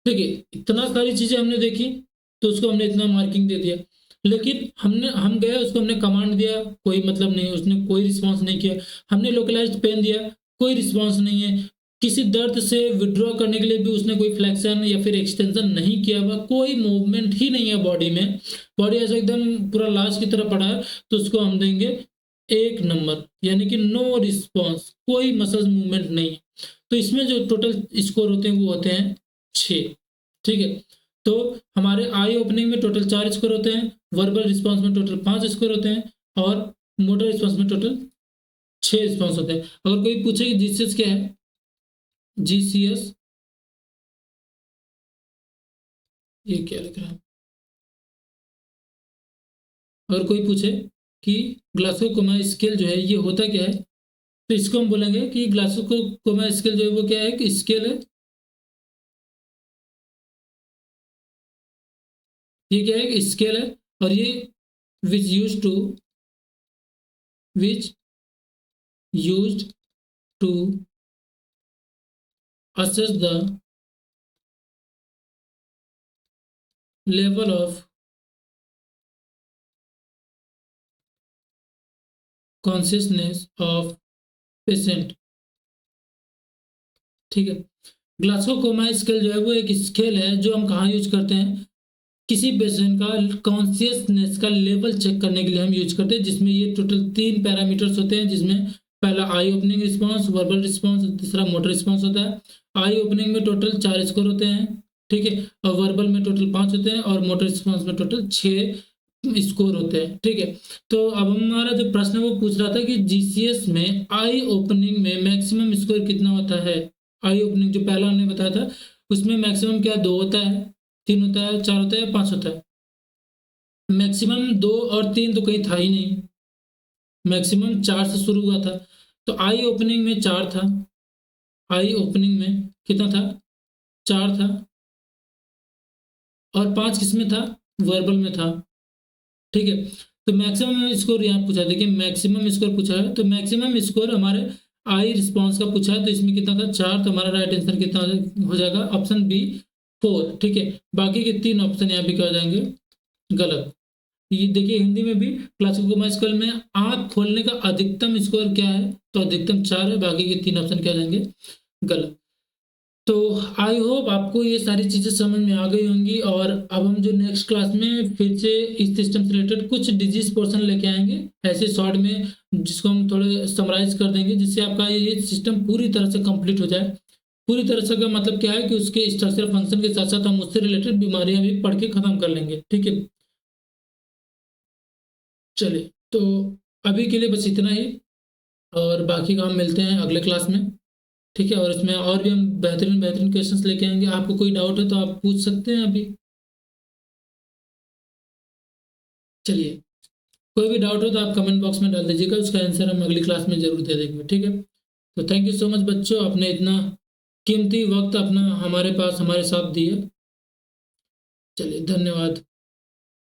देखिए, इतना सारी चीजें हमने देखी, तो उसको हमने इतना मार्किंग दे दिया। लेकिन हम गए, उसको हमने कमांड दिया, कोई मतलब नहीं, उसने कोई रिस्पॉन्स नहीं किया। हमने लोकलाइज्ड पेन दिया, कोई रिस्पॉन्स नहीं है। किसी दर्द से विड्रॉ करने के लिए भी उसने कोई फ्लेक्शन या फिर एक्सटेंशन नहीं किया हुआ, कोई मूवमेंट ही नहीं है बॉडी में, बॉडी ऐसा एकदम पूरा लाश की तरह पड़ा है, तो उसको हम देंगे 1 नंबर, यानी कि नो रिस्पॉन्स, कोई मसल्स मूवमेंट नहीं है। तो इसमें जो टोटल स्कोर होते हैं वो होते हैं 6। ठीक है, तो हमारे आई ओपनिंग में टोटल 4 स्कोर होते हैं, वर्बल रिस्पॉन्स में टोटल 5 स्कोर होते हैं, और मोटर रिस्पॉन्स में टोटल 6 रिस्पॉन्स होते हैं। अगर कोई पूछे कि जीसीएस क्या है, जीसीएस ये क्या लिख रहा है, अगर कोई पूछे कि ग्लासगो कोमा स्केल जो है ये होता क्या है, तो इसको हम बोलेंगे कि ग्लासगो कोमा स्केल जो है वो क्या है, कि स्केल है, ये क्या है, स्केल है, और ये which used to assess the level of consciousness of patient। ठीक है, ग्लासगो कोमा स्केल जो है वो एक स्केल है जो हम कहाँ यूज करते हैं, किसी पेशेंट का कॉन्शियसनेस का लेवल चेक करने के लिए हम यूज करते हैं, जिसमें ये टोटल 3 पैरामीटर्स होते हैं, जिसमें पहला आई ओपनिंग रिस्पॉन्स, वर्बल रिस्पॉन्स, तीसरा मोटर रिस्पॉन्स होता है। आई ओपनिंग में टोटल 4 स्कोर होते हैं, ठीक है, और वर्बल में टोटल 5 होते हैं, और मोटर रिस्पॉन्स में टोटल 6 स्कोर होते हैं। ठीक है, तो अब हमारा जो प्रश्न है वो पूछ रहा था कि जीसीएस में आई ओपनिंग में मैक्सिमम स्कोर कितना होता है। आई ओपनिंग जो पहला हमने बताया था उसमें मैक्सिमम क्या 2 होता है, 3 होता है, 4 होता है, 5 होता है, मैक्सिमम 2 और 3 तो कहीं था ही नहीं, मैक्सिमम 4 से शुरू हुआ था। तो आई ओपनिंग में 4 था, आई ओपनिंग में कितना था, 4 था, और 5 किसमें था, वर्बल में था। ठीक है, तो मैक्सिमम स्कोर यहाँ पूछा, देखिए मैक्सिमम स्कोर पूछा है, तो मैक्सिमम स्कोर हमारे आई रिस्पॉन्स का पूछा है, तो इसमें कितना था, 4, तो हमारा राइट आंसर कितना हो जाएगा, ऑप्शन बी 4। ठीक है, बाकी के 3 ऑप्शन यहाँ पे क्या हो जाएंगे, गलत। ये देखिए हिंदी में भी क्लासिकल कोमा स्केल में आंख खोलने का अधिकतम स्कोर क्या है, तो अधिकतम 4 है, बाकी के 3 ऑप्शन क्या हो जाएंगे, गलत। तो आई होप आपको ये सारी चीज़ें समझ में आ गई होंगी, और अब हम जो नेक्स्ट क्लास में फिर से इस सिस्टम से रिलेटेड कुछ डिजीज पोर्शन लेके आएंगे ऐसे शॉर्ट में, जिसको हम थोड़े समराइज कर देंगे, जिससे आपका ये सिस्टम पूरी तरह से कंप्लीट हो जाए। पूरी तरह से का मतलब क्या है कि उसके स्ट्रक्चर फंक्शन के साथ साथ हम उससे रिलेटेड बीमारियां भी पढ़ के खत्म कर लेंगे। ठीक है, चलिए तो अभी के लिए बस इतना ही, और बाकी का हम मिलते हैं अगले क्लास में। ठीक है, और इसमें और भी हम बेहतरीन बेहतरीन क्वेश्चंस लेके आएंगे। आपको कोई डाउट है तो आप पूछ सकते हैं अभी। चलिए, कोई भी डाउट हो तो आप कमेंट बॉक्स में डाल दीजिएगा, उसका आंसर हम अगली क्लास में जरूर दे देंगे। ठीक है, तो थैंक यू सो मच बच्चों, आपने इतना कीमती वक्त अपना हमारे पास हमारे साथ दिया। चलिए, धन्यवाद।